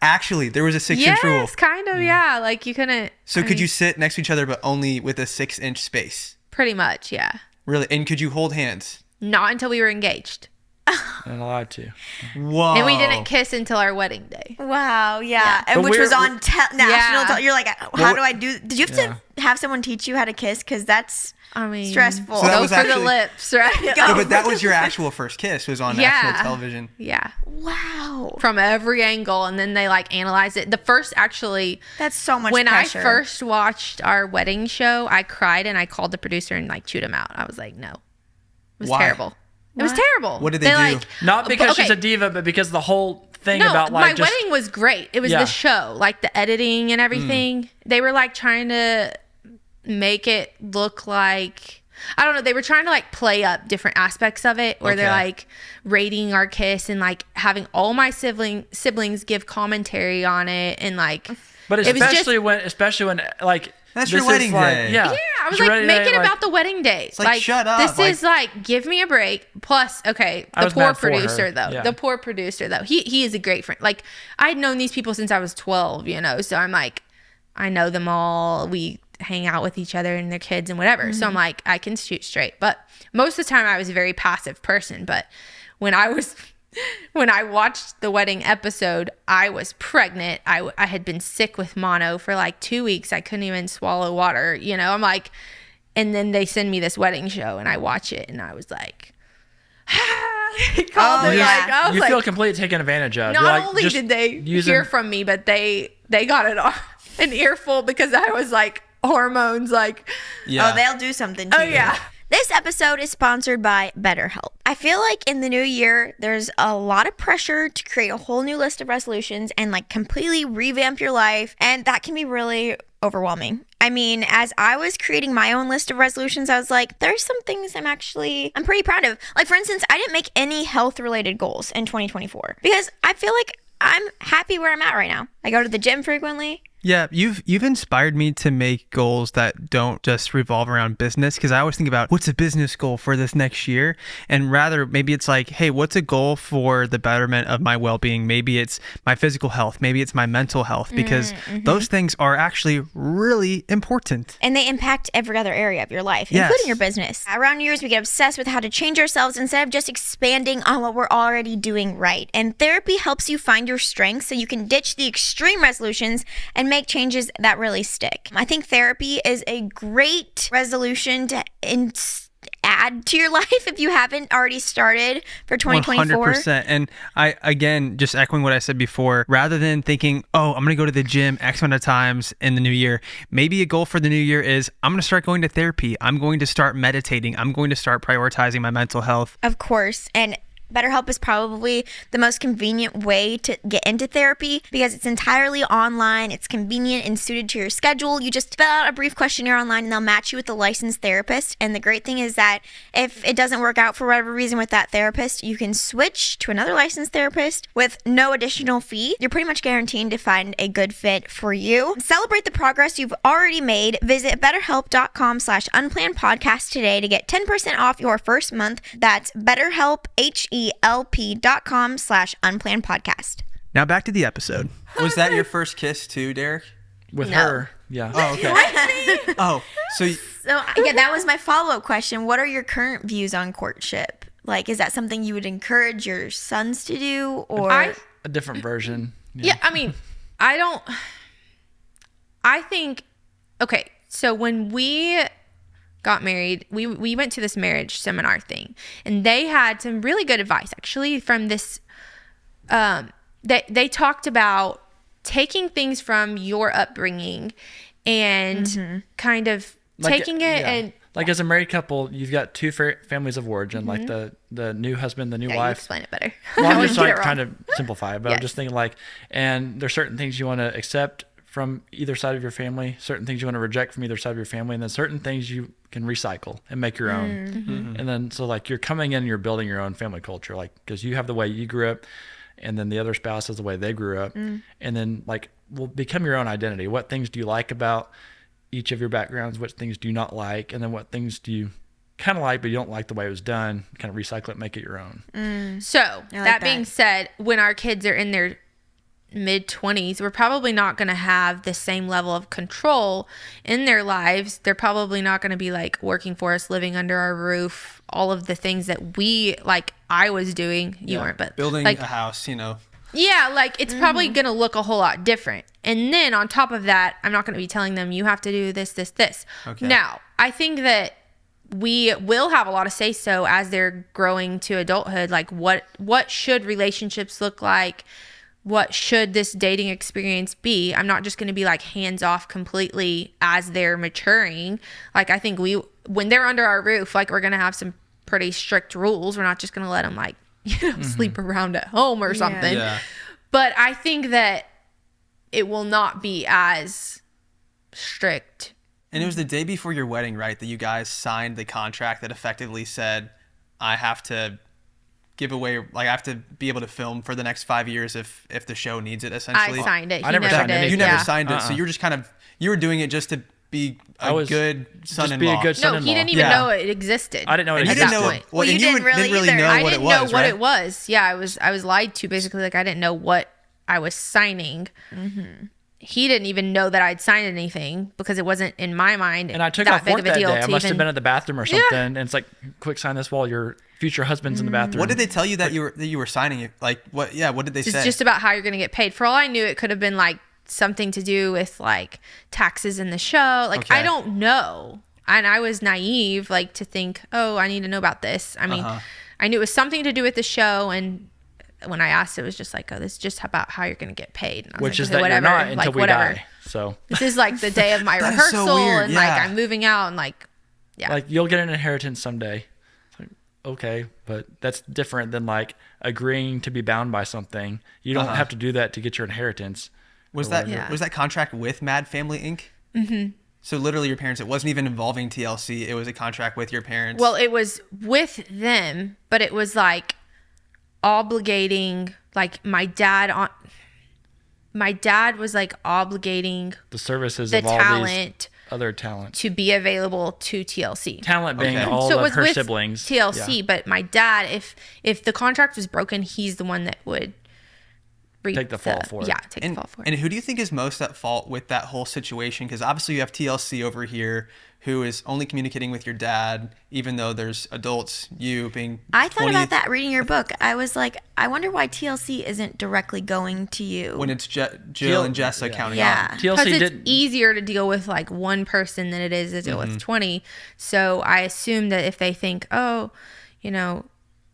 B: actually, there was a 6-inch rule.
A: Yes, kind of. Yeah, like you couldn't.
B: So
A: I
B: could
A: mean,
B: you sit next to each other, but only with a 6-inch space?
A: Pretty much, yeah.
B: Really? And could you hold hands?
A: Not until we were engaged,
C: and allowed to.
B: Whoa.
A: and we didn't kiss until our wedding day.
D: Wow, yeah. And
C: But
D: which was
C: we're-
D: on national.
A: Yeah.
D: You're like, how do I do? Did you have to have someone teach you how to kiss? Because that's
A: I mean,
D: stressful.
B: So that
A: Go
B: was
A: for the
B: actually-
A: lips, right?
B: No, but that was your actual first kiss. Was on national
A: Yeah.
B: television.
A: Yeah,
D: Wow,
A: from every angle, and then they like analyze it. The first, actually,
D: that's so much
A: when
D: pressure.
A: I first watched our wedding show, I cried and I called the producer and like chewed him out. I was like, no, it was
B: Why?
A: terrible. It was terrible.
B: What did they do?
A: Like,
C: Not because
A: okay.
C: she's a diva, but because the whole thing
A: No,
C: about like
A: my
C: just
A: wedding was great. It was
C: Yeah.
A: the show, like the editing and everything. They were like trying to make it look like, I don't know. They were trying to like play up different aspects of it, where they're
B: Okay.
A: like rating our kiss and like having all my siblings give commentary on it, and like.
C: But
A: it was
C: especially when like
B: That's
C: this
B: your wedding
C: is like,
B: day.
C: Yeah,
A: Yeah, I was
C: It's your
A: like,
C: wedding
A: make
C: day,
A: it
C: like-
A: about the wedding day.
B: like, shut up,
A: This
B: like-
A: is like, give me a break. Plus, okay,
C: I
A: the
C: was
A: poor
C: mad for her.
A: producer though.
C: Yeah.
A: The poor producer though. He is a great friend. Like, I'd known these people since I was 12, you know. So I'm like, I know them all. We hang out with each other and their kids and whatever. So I'm like, I can shoot straight. But most of the time I was a very passive person. But when I watched the wedding episode, I was pregnant. I had been sick with mono for like 2 weeks. I couldn't even swallow water, you know. I'm like, and then they send me this wedding show and I watch it and I was like, they called it.
D: yeah.
A: Like, I was
C: You
A: like,
C: feel completely taken advantage of. You're
A: not
C: like,
A: only
C: just
A: did they
C: using-
A: hear from me, but they got it off an earful because I was like hormones, like,
B: Yeah.
D: Oh, they'll do something to
A: oh
D: you.
A: yeah.
D: This episode is sponsored by BetterHelp. I feel like in the new year, there's a lot of pressure to create a whole new list of resolutions and like completely revamp your life. And that can be really overwhelming. I mean, as I was creating my own list of resolutions, I was like, there's some things I'm pretty proud of. Like, for instance, I didn't make any health related goals in 2024 because I feel like I'm happy where I'm at right now. I go to the gym frequently.
B: Yeah, you've inspired me to make goals that don't just revolve around business, because I always think about what's a business goal for this next year, and rather maybe it's like, hey, what's a goal for the betterment of my well-being? Maybe it's my physical health, maybe it's my mental health, because those things are actually really important.
D: And they impact every other area of your life,
B: Yes.
D: including your business. Around New Year's, we get obsessed with how to change ourselves instead of just expanding on what we're already doing right. And therapy helps you find your strengths so you can ditch the extreme resolutions and make changes that really stick. I think therapy is a great resolution to add to your life if you haven't already started for 2024.
B: 100%. And I, again, just echoing what I said before, rather than thinking, oh, I'm going to go to the gym X amount of times in the new year, maybe a goal for the new year is I'm going to start going to therapy. I'm going to start meditating. I'm going to start prioritizing my mental health.
D: Of course. And BetterHelp is probably the most convenient way to get into therapy because it's entirely online. It's convenient and suited to your schedule. You just fill out a brief questionnaire online and they'll match you with a licensed therapist. And the great thing is that if it doesn't work out for whatever reason with that therapist, you can switch to another licensed therapist with no additional fee. You're pretty much guaranteed to find a good fit for you. Celebrate the progress you've already made. Visit betterhelp.com/unplannedpodcast today to get 10% off your first month. That's BetterHelp, HELP.com/unplannedpodcast.
B: Now back to the episode. Was that your first kiss too, Derek?
C: with
D: No.
C: her. Yeah.
B: Oh, okay. Oh, so
D: So yeah, that was my follow-up question. What are your current views on courtship? Like, is that something you would encourage your sons to do, or
C: A different version.
A: Yeah, I mean, I think, okay, so when we got married, we went to this marriage seminar thing, and they had some really good advice actually from this. They talked about taking things from your upbringing and kind of taking it and.
C: Like as a married couple, you've got two families of origin, like the new husband, the new
A: Yeah, you
C: wife.
A: explain it better.
C: Well,
A: I
C: I'm
A: wouldn't
C: just
A: get
C: like
A: it wrong.
C: trying to simplify it, but I'm
A: Yes.
C: just thinking like, and there's certain things you want to accept from either side of your family, certain things you want to reject from either side of your family, and then certain things you can recycle and make your own. And then so like you're coming in, and you're building your own family culture, like because you have the way you grew up, and then the other spouse has the way they grew up, and then like will become your own identity. What things do you like about each of your backgrounds? What things do you not like? And then what things do you kind of like, but you don't like the way it was done? Kind of recycle it, make it your own.
A: So
D: like
A: that being
D: that.
A: said, when our kids are in their mid-20s, we're probably not going to have the same level of control in their lives. They're probably not going to be like working for us, living under our roof, all of the things that we, like I was doing. You weren't, but
B: building
A: like,
B: a house,
A: yeah, like it's probably going to look a whole lot different. And then on top of that, I'm not going to be telling them you have to do this, this, this.
B: Okay.
A: Now, I think that we will have a lot of say so as they're growing to adulthood. Like what should relationships look like? What should this dating experience be? I'm not just going to be like hands off completely as they're maturing. Like I think when they're under our roof, like we're going to have some pretty strict rules. We're not just going to let them like, sleep around at home or something.
B: Yeah.
A: But I think that it will not be as strict.
B: And it was the day before your wedding, right, that you guys signed the contract that effectively said, I have to give away, like I have to be able to film for the next 5 years if the show needs it, essentially.
A: I signed it.
C: I
A: He
C: never
A: never
C: signed
A: did.
C: anything.
B: You never
A: Yeah.
B: signed it, so you were just you were doing it just to be a good son-in-law.
C: Just be a good
A: No,
C: son-in-law.
A: he didn't even
B: Yeah.
A: know it existed.
C: I didn't know it
B: And you
A: at
B: didn't
A: that
B: know
A: point.
B: well, and
D: you
B: you
D: didn't really
B: didn't really
D: either.
B: know
A: I
B: what
A: didn't
B: it
A: know
B: was,
A: what
B: right?
A: it was. Yeah, I was lied to basically. Like I didn't know what I was signing. He didn't even know that I'd signed anything because it wasn't in my mind.
C: And I took
A: that
C: off
A: big
C: work
A: of a
C: that
A: deal
C: day. I
A: to
C: must have
A: even-
C: been at the bathroom or something. And it's like, quick, sign this while your future husband's in the bathroom.
B: What did they tell you that you were signing it? Like what? Yeah, what did they
A: It's
B: say?
A: just about how you're going to get paid. For all I knew, it could have been like something to do with like taxes in the show. Like
B: Okay.
A: I don't know. And I was naive, like to think, oh, I need to know about this. I mean, I knew it was something to do with the show, and when I asked, it was just like, oh, this is just about how you're going to get paid. And I was
C: Which
A: like,
C: is
A: okay,
C: that
A: whatever.
C: you're not until
A: like,
C: we
A: whatever.
C: die. So
A: This is like the day of my
B: That is so
A: rehearsal,
B: weird,
A: and
B: yeah.
A: like I'm moving out, and like, yeah.
C: like you'll get an inheritance someday. It's like, okay, but that's different than like agreeing to be bound by something. You don't have to do that to get your inheritance.
B: Was
C: or
B: that
C: whatever.
B: was that contract with Mad Family Inc? Mm-hmm. So literally your parents, it wasn't even involving TLC. It was a contract with your parents.
A: Well, it was with them, but it was like obligating, like my dad was like obligating
C: The services
A: the
C: of all these
A: talent
C: other talent.
A: to be available to TLC.
C: Talent being
B: Okay.
C: all
A: So it
C: of
A: was
C: her
A: with
C: siblings.
A: TLC,
C: Yeah.
A: but my dad, if the contract was broken, he's the one that would reap
C: Take the fall for it.
A: Yeah, take the fall for it.
B: And who do you think is most at fault with that whole situation? Because obviously you have TLC over here who is only communicating with your dad, even though there's adults, you being
D: I thought
B: 20
D: about that reading your book. I was like, I wonder why TLC isn't directly going to you.
B: when it's Jill and Jessa
C: yeah.
B: counting
D: Yeah.
B: on.
A: Because
C: TLC
A: it's
C: didn't.
A: easier to deal with like one person than it is to deal with 20. So I assume that if they think, oh,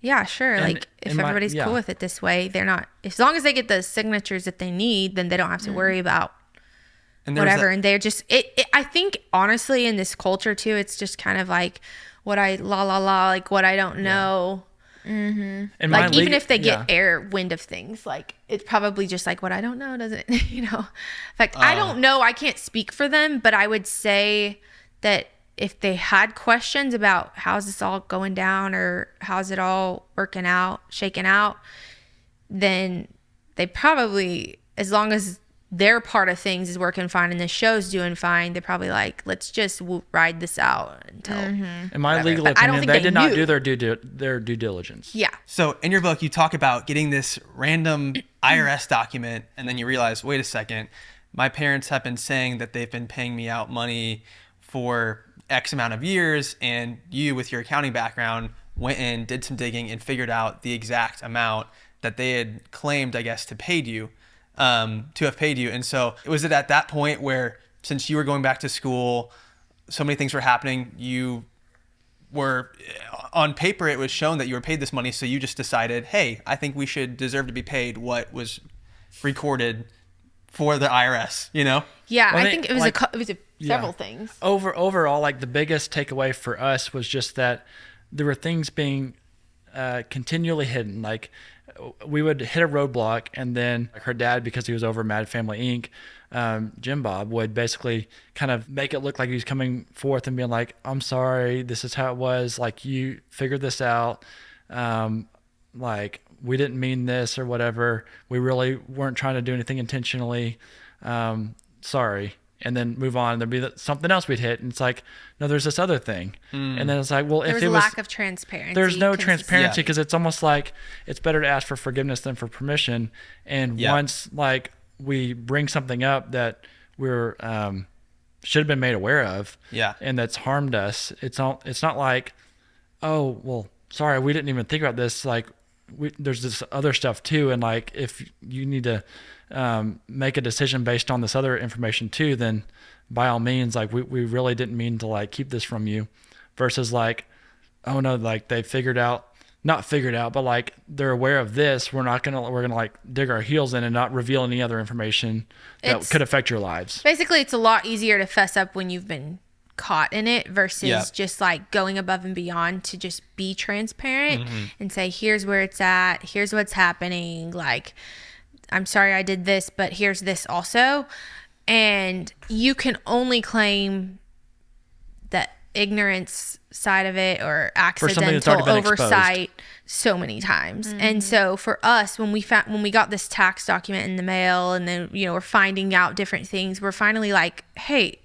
A: yeah, sure.
C: And
A: like if
C: in my-
A: everybody's
C: yeah.
A: cool with it this way, they're not, as long as they get the signatures that they need, then they don't have to worry about
B: And there's
A: whatever.
B: that-
A: And they're just, I think honestly in this culture too, it's just kind of like what I don't know.
C: in my
A: Like even
C: legal-
A: if they get
C: yeah.
A: air wind of things, like it's probably just like what I don't know doesn't in fact I don't know, I can't speak for them, but I would say that if they had questions about how's this all going down or how's it all shaking out, then they probably, as long as their part of things is working fine and the show's doing fine, they're probably like, let's just ride this out until
C: In my
A: whatever.
C: legal
A: But I don't
C: opinion,
A: think
C: they
A: they
C: did not
A: knew.
C: do their due diligence.
A: yeah.
B: So in your book, you talk about getting this random IRS document, and then you realize, wait a second, my parents have been saying that they've been paying me out money for X amount of years, and you, with your accounting background, went in, did some digging, and figured out the exact amount that they had claimed, I guess, to have paid you. And so was it at that point where, since you were going back to school, so many things were happening, you were, on paper, it was shown that you were paid this money, so you just decided, hey, I think we should deserve to be paid what was recorded for the IRS,
A: Yeah,
C: Well,
A: I
C: they-
A: think it was
C: like-
A: several things.
C: Overall, like the biggest takeaway for us was just that there were things being continually hidden. Like we would hit a roadblock, and then her dad, because he was over Mad Family Inc., Jim Bob would basically kind of make it look like he was coming forth and being like, I'm sorry, this is how it was. Like, you figured this out. Like, we didn't mean this or whatever. We really weren't trying to do anything intentionally. Sorry. And then move on. There'd be something else we'd hit. And it's like, no, there's this other thing. And then it's like, well,
A: There
C: if
A: was
C: it
A: a
C: was,
A: lack of transparency.
C: there's no
A: consistency.
C: transparency,
B: Yeah.
C: because it's almost like it's better to ask for forgiveness than for permission. And
B: Yeah.
C: once like we bring something up that we're should have been made aware of,
B: Yeah.
C: and that's harmed us, it's not like, oh, well, sorry, we didn't even think about this. Like, there's this other stuff too, and like if you need to make a decision based on this other information too, then by all means, like we really didn't mean to like keep this from you. Versus like, oh no, like they not figured out, but like they're aware of this. We're gonna like dig our heels in and not reveal any other information that
A: It's-
C: could affect your lives.
A: Basically, it's a lot easier to fess up when you've been caught in it versus
B: Yeah.
A: just like going above and beyond to just be transparent
B: Mm-hmm.
A: and say, here's where it's at, here's what's happening, like, I'm sorry I did this, but here's this also. And you can only claim the ignorance side of it or
C: something that's already
A: accidental
C: been exposed.
A: oversight so many times. And so for us, when we got this tax document in the mail, and then we're finding out different things, we're finally like, hey,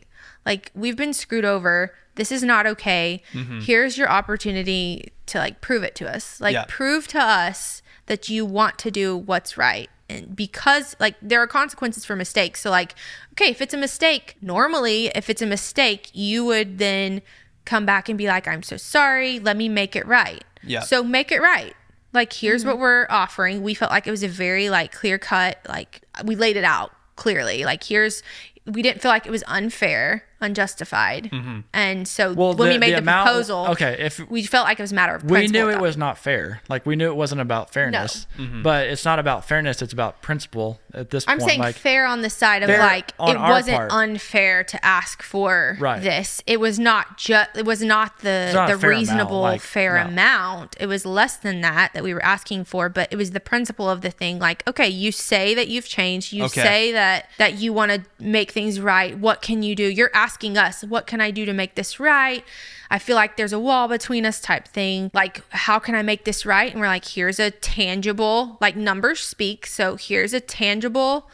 A: like, we've been screwed over, this is not okay. Here's your opportunity to like prove it to us, like,
B: Yeah.
A: prove to us that you want to do what's right. And because like there are consequences for mistakes, so like, okay, if it's a mistake, normally if it's a mistake, you would then come back and be like, I'm so sorry, let me make it right.
B: Yeah.
A: So make it right. Like, here's what we're offering. We felt like it was a very like clear cut, like we laid it out clearly. Like, we didn't feel like it was unfair. unjustified.
B: Mm-hmm.
A: And so
C: Well,
A: when we made the
C: amount,
A: proposal,
C: okay, if
A: we felt like it was a matter of
C: we
A: principle.
C: knew it was not fair, like we knew it wasn't about fairness, but it's not about fairness, it's about principle at this
A: I'm
C: point.
A: saying
C: like,
A: fair on the side of
C: fair
A: like
C: on
A: it
C: our
A: wasn't
C: part.
A: unfair to ask for
C: Right.
A: this. It was not the
C: not a fair
A: reasonable
C: amount, like,
A: fair
C: no.
A: amount. It was less than that we were asking for, but it was the principle of the thing. Like, okay, you say that you've changed. You say that you want to make things right. What can you do? You're asking us, what can I do to make this right? I feel like there's a wall between us type thing. Like, how can I make this right? And we're like, here's a tangible, like numbers speak. So here's a tangible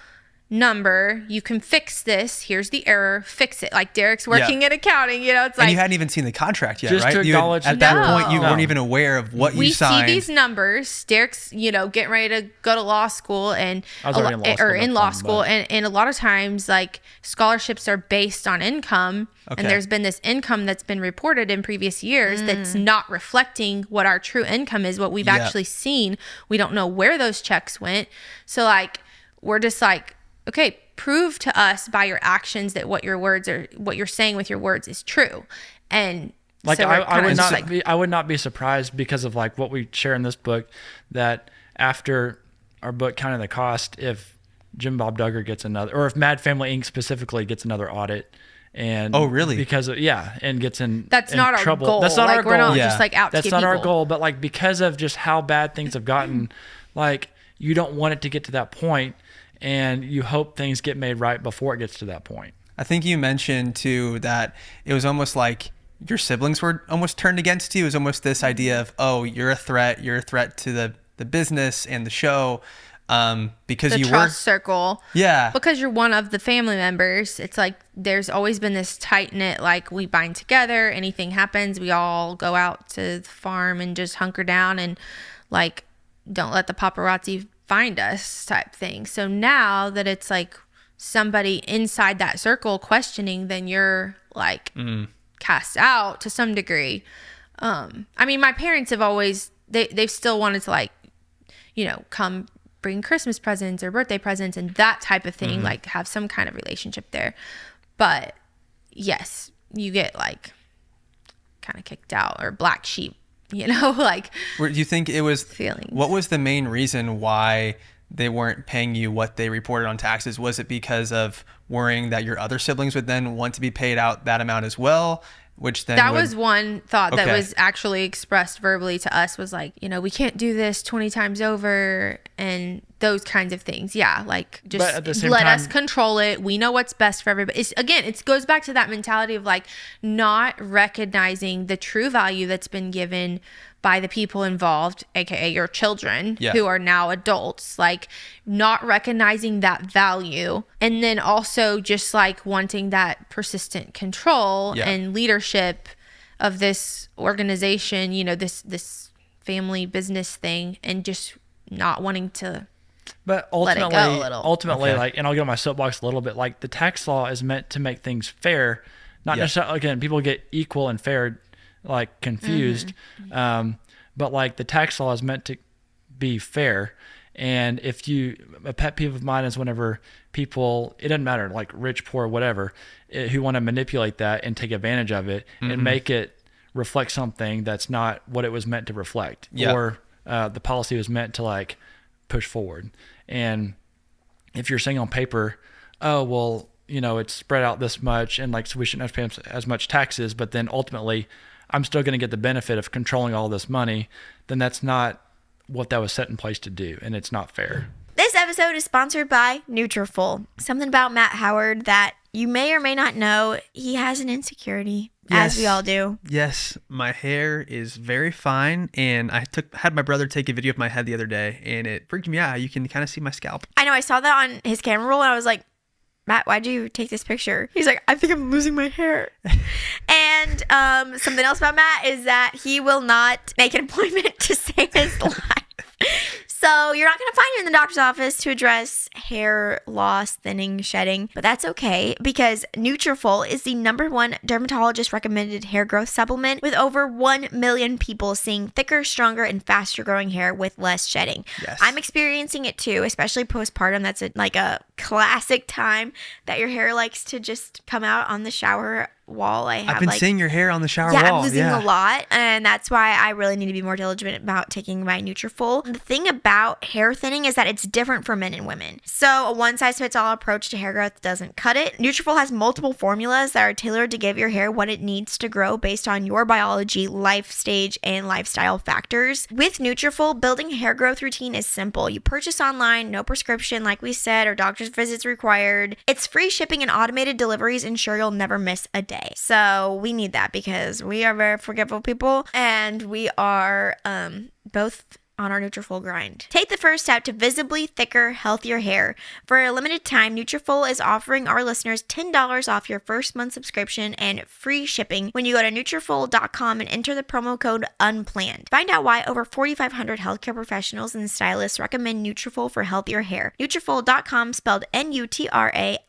A: number. You can fix this. Here's the error. Fix it. Like Derek's working in accounting, you know, it's
B: And
A: like.
B: you hadn't even seen the contract yet,
C: Just
B: right?
C: to acknowledge
B: at that
A: No.
B: point, you
C: No.
B: weren't even aware of what you
A: we
B: signed.
A: see these numbers. Derek's, you know, getting ready to go to law school and
C: I was already in law school,
A: in
C: that's
A: law
C: fine,
A: school,
C: but-
A: and a lot of times like scholarships are based on income,
B: Okay.
A: and there's been this income that's been reported in previous years that's not reflecting what our true income is, what we've
B: Yeah.
A: actually seen. We don't know where those checks went. So like we're just like, okay, prove to us by your actions that what you're saying with your words is true. And
C: like
A: so we're
C: I
A: kinda
C: would
A: just
C: not I would not be surprised because of like what we share in this book, that after our book Counting the Cost, if Jim Bob Duggar gets another, or if Mad Family Inc. specifically gets another audit, and
B: Oh, really?
C: because of, and gets in
A: that's
C: in
A: not our
C: trouble.
A: goal.
C: That's not
A: like
C: our
A: we're
C: goal.
A: not
B: Yeah.
A: just like out to
C: That's
A: get
C: not our
A: people.
C: goal, but like because of just how bad things have gotten, like you don't want it to get to that point, and you hope things get made right before it gets to that point.
B: I think you mentioned too that it was almost like your siblings were almost turned against you. It was almost this idea of, oh, you're a threat to the business and the show, because
A: The
B: you
A: trust circle.
B: Yeah.
A: Because you're one of the family members. It's like there's always been this tight knit, like we bind together. Anything happens, we all go out to the farm and just hunker down and like don't let the paparazzi find us type thing. So now that it's like somebody inside that circle questioning, then you're like cast out to some degree. I mean, my parents have always they've still wanted to like, you know, come bring Christmas presents or birthday presents and that type of thing, like have some kind of relationship there. But yes, you get like kind of kicked out or black sheep, you know, like.
B: Do you think it was
A: Feelings.
B: What was the main reason why they weren't paying you what they reported on taxes? Was it because of worrying that your other siblings would then want to be paid out that amount as well? Which then
A: That was one thought that
B: Okay.
A: was actually expressed verbally to us, was like, you know, we can't do this 20 times over and those kinds of things. Yeah, like
C: But at the
A: just
C: same
A: let
C: time-
A: us control it. We know what's best for everybody. It goes back to that mentality of like not recognizing the true value that's been given by the people involved, aka your children,
B: Yeah.
A: who are now adults, like not recognizing that value, and then also just like wanting that persistent control
B: Yeah.
A: and leadership of this organization, you know, this family business thing, and just not wanting to.
C: But
A: Let it
C: ultimately,
A: go a little.
C: ultimately,
B: Okay.
C: like, and I'll get on my soapbox a little bit. Like, the tax law is meant to make things fair, not
B: Yeah.
C: necessarily. Again, people get equal and fair, like, confused. But like, the tax law is meant to be fair. And if a pet peeve of mine is whenever people, it doesn't matter, like rich, poor, whatever, who want to manipulate that and take advantage of it and make it reflect something that's not what it was meant to reflect,
B: Yeah.
C: or the policy was meant to like push forward. And if you're saying on paper, oh, well, you know, it's spread out this much and like, so we shouldn't have to pay as much taxes, but then ultimately I'm still going to get the benefit of controlling all this money, then that's not what that was set in place to do. And it's not fair.
D: This episode is sponsored by Nutrafol. Something about Matt Howard that you may or may not know. He has an insecurity, as we all do.
B: Yes, my hair is very fine, and I had my brother take a video of my head the other day, and it freaked me out. You can kind of see my scalp.
D: I know, I saw that on his camera roll and I was like, Matt, why'd you take this picture? He's like, I think I'm losing my hair. And something else about Matt is that he will not make an appointment to save his life. So So you're not going to find it in the doctor's office to address hair loss, thinning, shedding, but that's okay because Nutrafol is the #1 dermatologist recommended hair growth supplement with over 1 million people seeing thicker, stronger, and faster growing hair with less shedding.
B: Yes.
D: I'm experiencing it too, especially postpartum. That's like a classic time that your hair likes to just come out on the shower wall.
B: I've been seeing your hair on the shower
D: wall.
B: wall.
D: I'm losing a lot, and that's why I really need to be more diligent about taking my Nutrafol. The thing about hair thinning is that it's different for men and women. So a one-size-fits-all approach to hair growth doesn't cut it. Nutrafol has multiple formulas that are tailored to give your hair what it needs to grow based on your biology, life stage, and lifestyle factors. With Nutrafol, building a hair growth routine is simple. You purchase online, no prescription, like we said, or doctor's visits required. It's free shipping and automated deliveries ensure you'll never miss a day. So we need that because we are very forgetful people and we are both on our Nutrafol grind. Take the first step to visibly thicker, healthier hair. For a limited time, Nutrafol is offering our listeners $10 off your first month subscription and free shipping when you go to Nutrafol.com and enter the promo code UNPLANNED. Find out why over 4,500 healthcare professionals and stylists recommend Nutrafol for healthier hair. Nutrafol.com, spelled Nutrafol.com,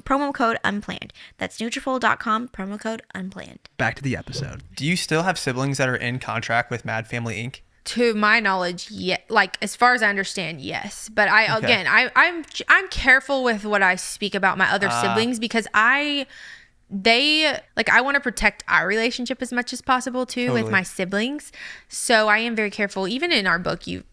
D: promo code UNPLANNED. That's Nutrafol.com, promo code UNPLANNED.
B: Back to the episode. Do you still have siblings that are in contract with Mad Family Inc.?
A: To my knowledge, like as far as I understand, yes. But again, I'm careful with what I speak about my other siblings because I want to protect our relationship as much as possible too with my siblings. So I am very careful. Even in our book, you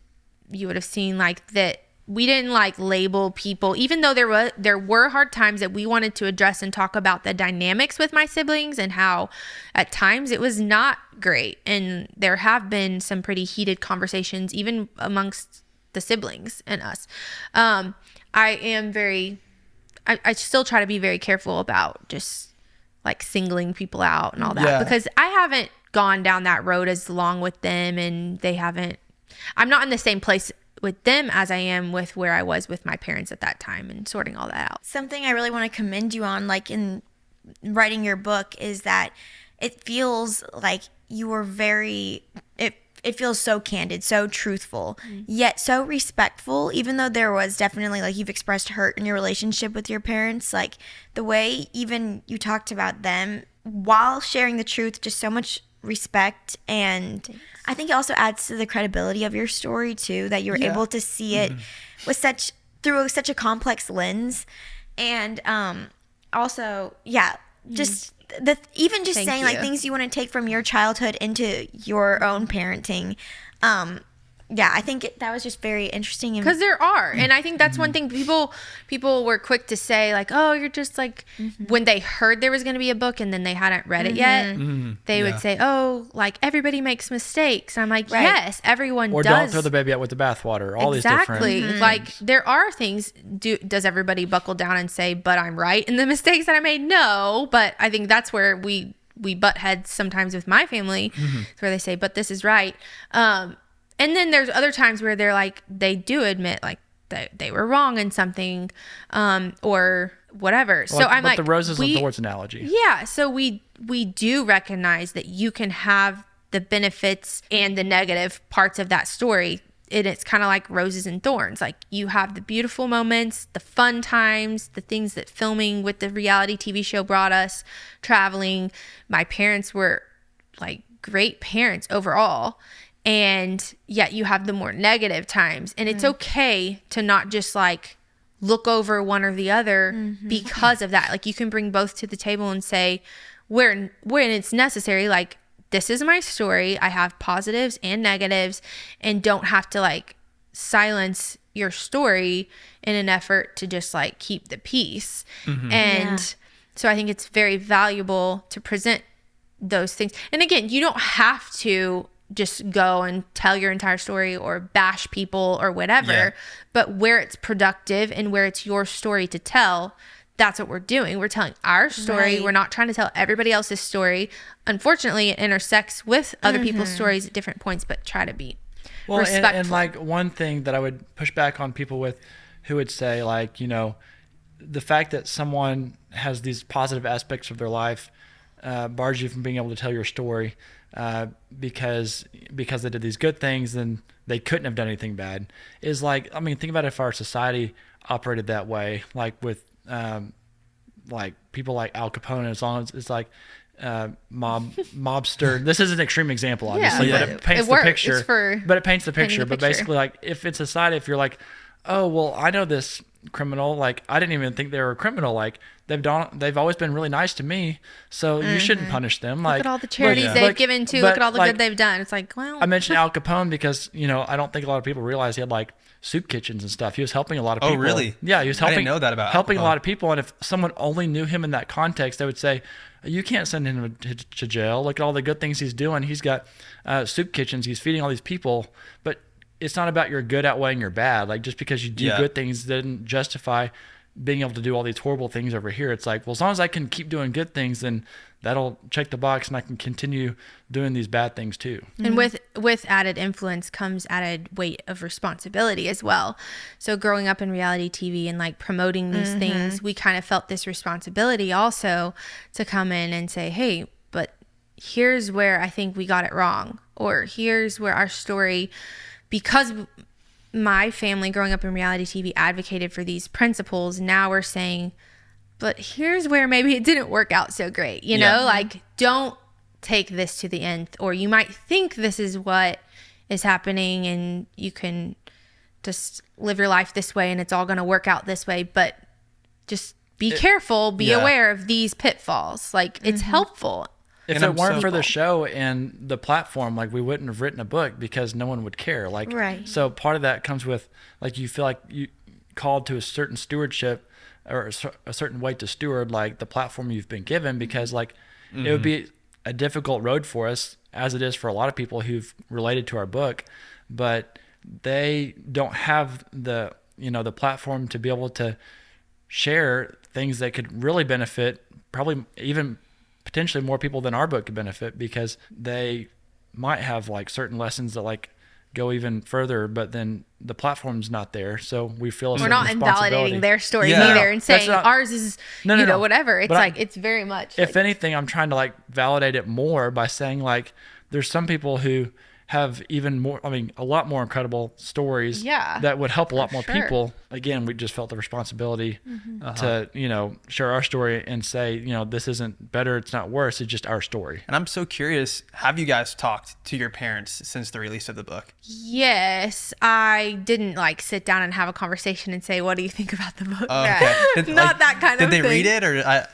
A: would have seen like that we didn't like label people, even though there were hard times that we wanted to address and talk about the dynamics with my siblings and how at times it was not great. And there have been some pretty heated conversations even amongst the siblings and us. I still try to be very careful about just like singling people out and all that because I haven't gone down that road as long with them and I'm not in the same place with them as I am with where I was with my parents at that time and sorting all that out.
D: Something I really want to commend you on, like in writing your book, is that it feels like you were it feels so candid, so truthful, yet so respectful, even though there was definitely, like, you've expressed hurt in your relationship with your parents. Like, the way even you talked about them while sharing the truth, just so much respect. And thanks. I think it also adds to the credibility of your story too, that you're able to see it with through such a complex lens. And also just saying like things you want to take from your childhood into your own parenting. I think that was just very interesting.
A: Because there are. And I think that's one thing people were quick to say, like, oh, you're just like, when they heard there was going to be a book and then they hadn't read it yet, they would say, oh, like, everybody makes mistakes. And I'm like, yes, everyone does.
C: Or don't throw the baby out with the bathwater. All these different.
A: Exactly. Like, there are things. Does everybody buckle down and say, but I'm right in the mistakes that I made? No. But I think that's where we butt heads sometimes with my family. It's where they say, but this is right. And then there's other times where they're like, they do admit like they were wrong in something, or whatever.
C: Well, so I'm like, the roses and thorns analogy.
A: Yeah. So we do recognize that you can have the benefits and the negative parts of that story. And it's kind of like roses and thorns. Like, you have the beautiful moments, the fun times, the things that filming with the reality TV show brought us, traveling. My parents were like great parents overall. And yet you have the more negative times. And it's okay to not just like look over one or the other because of that. Like, you can bring both to the table and say, when it's necessary, like, this is my story. I have positives and negatives, and don't have to like silence your story in an effort to just like keep the peace. And so I think it's very valuable to present those things. And again, you don't have to just go and tell your entire story or bash people or whatever, but where it's productive and where it's your story to tell, that's what we're doing. We're telling our story. We're not trying to tell everybody else's story. Unfortunately, it intersects with other people's stories at different points, but try to be respectful.
C: And like, one thing that I would push back on people with who would say, like, you know, the fact that someone has these positive aspects of their life bars you from being able to tell your story. because they did these good things, then they couldn't have done anything bad. Is like, I mean, think about if our society operated that way, like with like people like Al Capone, as long as it's like mobster. This is an extreme example, obviously,
A: Yeah,
C: but it paints the
A: works.
C: picture.
A: It's for
C: But it paints the
A: painting
C: picture.
A: the
C: But
A: picture.
C: basically, like if in society, if you're like, oh well, I know this criminal, like I didn't even think they were a criminal, like they've always been really nice to me, so you shouldn't punish them. Like
A: Look at all the charities they've given to. Look at all the good they've done. It's like, well,
C: I mentioned Al Capone because, you know, I don't think a lot of people realize he had like soup kitchens and stuff. He was helping a lot of people.
B: Oh, really?
C: Yeah, he was helping.
B: I didn't know that about Al
C: helping a
B: Capone.
C: lot of people. And if someone only knew him in that context, they would say, you can't send him to jail. Look at all the good things he's doing. He's got soup kitchens. He's feeding all these people. But it's not about your good outweighing your bad. Like just because you do good things didn't justify being able to do all these horrible things over here. It's like, well, as long as I can keep doing good things, then that'll check the box and I can continue doing these bad things too.
A: And with added influence comes added weight of responsibility as well. So growing up in reality TV and like promoting these things, we kind of felt this responsibility also to come in and say, hey, but here's where I think we got it wrong, or here's where our story, because my family growing up in reality TV advocated for these principles, now we're saying, but here's where maybe it didn't work out so great, you know, like don't take this to the nth, or you might think this is what is happening and you can just live your life this way and it's all going to work out this way, but just be careful, be aware of these pitfalls. Like it's helpful.
C: If it weren't for the show and the platform, like we wouldn't have written a book because no one would care. Like, so part of that comes with like, you feel like you called to a certain stewardship or a certain way to steward like the platform you've been given, because like it would be a difficult road for us, as it is for a lot of people who've related to our book, but they don't have the, you know, the platform to be able to share things that could really benefit probably even potentially more people than our book could benefit, because they might have like certain lessons that like go even further, but then the platform's not there. So we feel
A: we're not invalidating their story either and saying ours is, no, whatever. It's but like, it's very much.
C: If anything, I'm trying to like validate it more by saying like, there's some people who have even more, I mean, a lot more incredible stories that would help a lot more people. Again, we just felt the responsibility to, you know, share our story and say, you know, this isn't better, it's not worse, it's just our story.
B: And I'm so curious, have you guys talked to your parents since the release of the book?
A: Yes, I didn't like sit down and have a conversation and say, what do you think about the book?
B: Okay.
A: Not that kind of thing.
B: Did they read it or?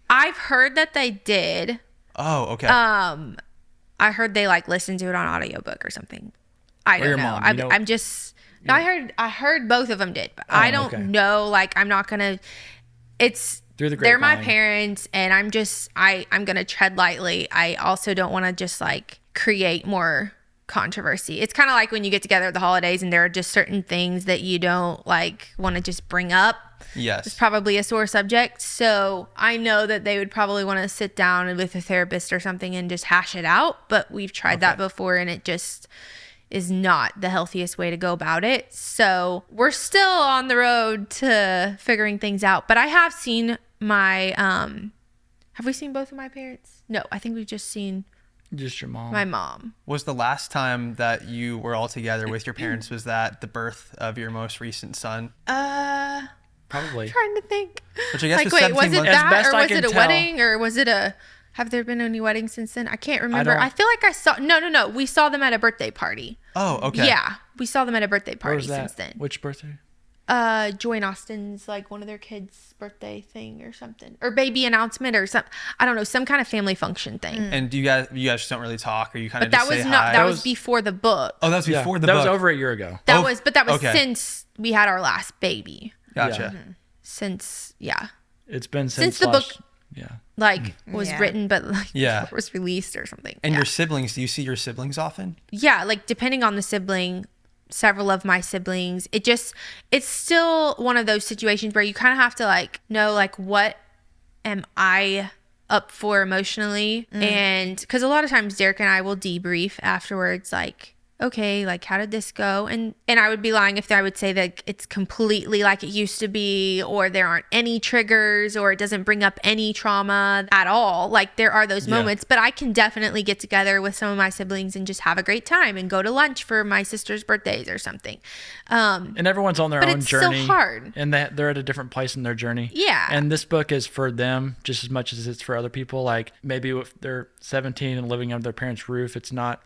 A: I've heard that they did.
B: Oh, okay.
A: I heard they like listened to it on audiobook or something. I don't know. I'm just, no, I heard both of them did, but I don't know. Like, I'm not going to, they're my parents and I'm going to tread lightly. I also don't want to just like create more controversy. It's kind of like when you get together at the holidays and there are just certain things that you don't like want to just bring up.
B: Yes.
A: It's probably a sore subject. So I know that they would probably want to sit down with a therapist or something and just hash it out. But we've tried that before and it just is not the healthiest way to go about it. So we're still on the road to figuring things out. But I have seen my, have we seen both of my parents? No, I think we've just seen
C: just your mom.
A: My mom.
B: Was the last time that you were all together with your parents, was that the birth of your most recent son?
C: Probably.
A: I'm trying to think.
B: Which I guess
A: like,
B: was
A: wait,
B: 17
A: was it
B: months.
A: that, or was it a wedding, or was it a? Have there been any weddings since then? I can't remember. I feel like I saw. No. We saw them at a birthday party.
B: Oh, okay.
A: Yeah, we saw them at a birthday party since then.
C: Which birthday?
A: Joy and Austin's, like one of their kids' birthday thing or something, or baby announcement or something. I don't know, some kind of family function thing.
B: And do you guys just don't really talk, or you kind of?
A: But
B: just
A: that was
B: say
A: not.
B: hi?
A: That was before the book.
B: Oh, that was before the book.
C: That was over a year ago.
A: That was since we had our last baby.
B: Gotcha.
A: Mm-hmm. Since
C: it's been
A: since the book.
C: Yeah.
A: Like was written, but like
B: before
A: it was released or something.
B: And your siblings? Do you see your siblings often?
A: Yeah, like depending on the sibling. Several of my siblings, it's still one of those situations where you kind of have to like know like what am I up for emotionally, and because a lot of times Derek and I will debrief afterwards, like, okay, like how did this go? And I would be lying if I would say that it's completely like it used to be, or there aren't any triggers, or it doesn't bring up any trauma at all. Like there are those moments, but I can definitely get together with some of my siblings and just have a great time and go to lunch for my sister's birthdays or something.
C: And everyone's on their
A: but
C: own
A: it's
C: journey.
A: so hard.
C: And they're at a different place in their journey.
A: Yeah.
C: And this book is for them just as much as it's for other people. Like maybe if they're 17 and living under their parents' roof, it's not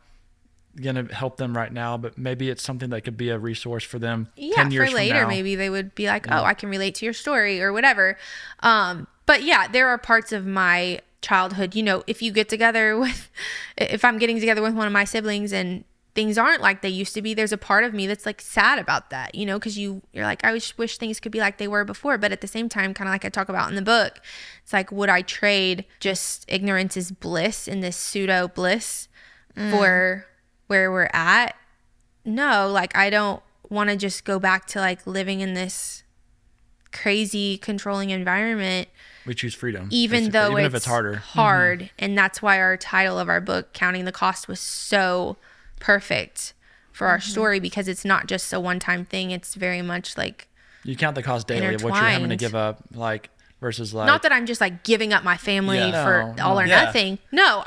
C: going to help them right now, but maybe it's something that could be a resource for them 10 years
A: for later
C: from now.
A: Maybe they would be like, oh, I can relate to your story or whatever. But yeah, there are parts of my childhood, you know, if I'm getting together with one of my siblings and things aren't like they used to be, there's a part of me that's like sad about that, you know, because you're like, I wish things could be like they were before. But at the same time, kind of like I talk about in the book, it's like, would I trade just ignorance is bliss in this pseudo bliss for where we're at? No, like I don't want to just go back to like living in this crazy controlling environment.
C: We choose freedom,
A: even though
C: if it's harder.
A: And that's why our title of our book, Counting the Cost, was so perfect for our story, because it's not just a one-time thing. It's very much like
C: you count the cost daily of what you're having to give up, like versus like,
A: not that I'm just like giving up my family for all or nothing. No,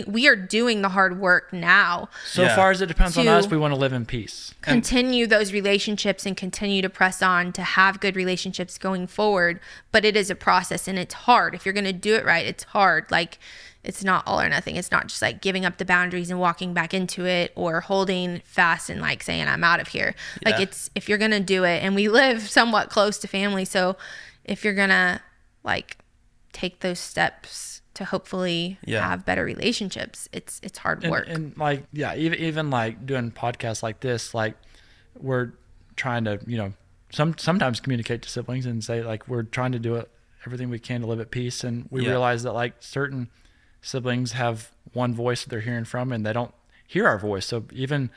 A: we are doing the hard work now.
C: So far as it depends on us, we want to live in peace.
A: Continue those relationships and continue to press on to have good relationships going forward. But it is a process and it's hard. If you're going to do it right, it's hard. Like it's not all or nothing. It's not just like giving up the boundaries and walking back into it, or holding fast and like saying I'm out of here. Like it's, if you're going to do it, and we live somewhat close to family. So if you're gonna like take those steps to hopefully have better relationships, it's hard work.
C: And like, even like doing podcasts like this, like we're trying to, you know, sometimes communicate to siblings and say like, we're trying to do everything we can to live at peace. And we realize that like certain siblings have one voice that they're hearing from and they don't hear our voice. So even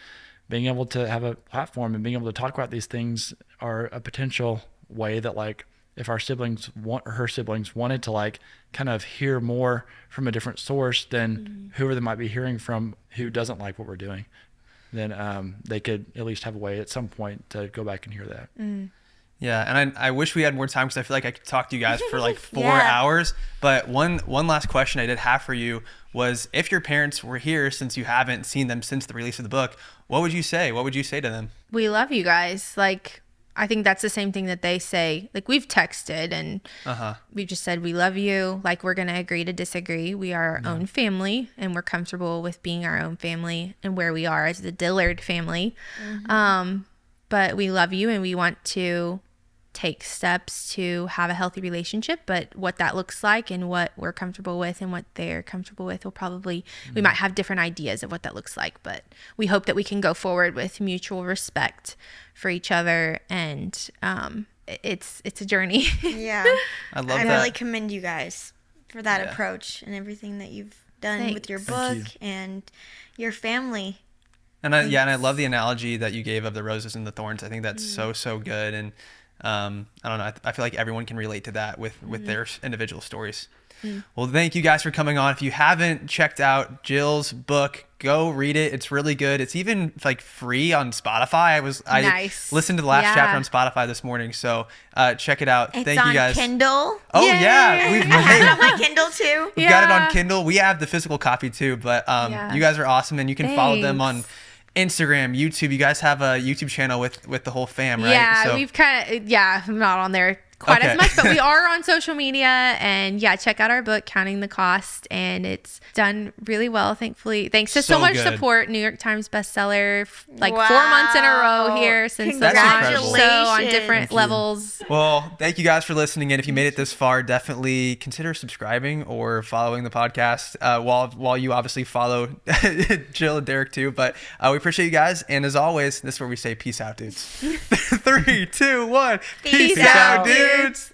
C: being able to have a platform and being able to talk about these things are a potential way that like, if our siblings her siblings wanted to like kind of hear more from a different source than whoever they might be hearing from who doesn't like what we're doing, then they could at least have a way at some point to go back and hear that.
B: Yeah, and I wish we had more time, because I feel like I could talk to you guys for like 4 hours. But one last question I did have for you was, if your parents were here, since you haven't seen them since the release of the book, what would you say? What would you say to them?
A: We love you guys. Like, I think that's the same thing that they say. Like, we've texted and we've just said, we love you. Like, we're going to agree to disagree. We are our own family, and we're comfortable with being our own family and where we are as the Dillard family. But we love you, and we want to take steps to have a healthy relationship. But what that looks like and what we're comfortable with and what they're comfortable with will probably, we might have different ideas of what that looks like. But we hope that we can go forward with mutual respect for each other. And it's a journey.
D: I really commend you guys for that approach and everything that you've done with your book and your family.
B: And I love the analogy that you gave of the roses and the thorns. I think that's so good. And I don't know, I feel like everyone can relate to that with their individual stories. Well, thank you guys for coming on. If you haven't checked out Jill's book, go read it. It's really good. It's even like free on Spotify. I listened to the last chapter on Spotify this morning, so check it out.
D: It's
B: thank you guys.
D: on Kindle.
B: Oh yeah,
D: I have it on my Kindle too.
B: We've got it on Kindle. We have the physical copy too, but you guys are awesome, and you can follow them on Instagram, YouTube. You guys have a YouTube channel with the whole fam, right?
A: Yeah,
B: so,
A: we've kind of, I'm not on there quite as much, but we are on social media. And check out our book, Counting the Cost. And it's done really well, thankfully. Thanks to so much support. New York Times bestseller, like 4 months in a row here since the launch. So on different levels.
B: Well, thank you guys for listening. And if you made it this far, definitely consider subscribing or following the podcast while you obviously follow Jill and Derek too. But we appreciate you guys. And as always, this is where we say peace out, dudes. 3, 2, 1. Peace out, dudes.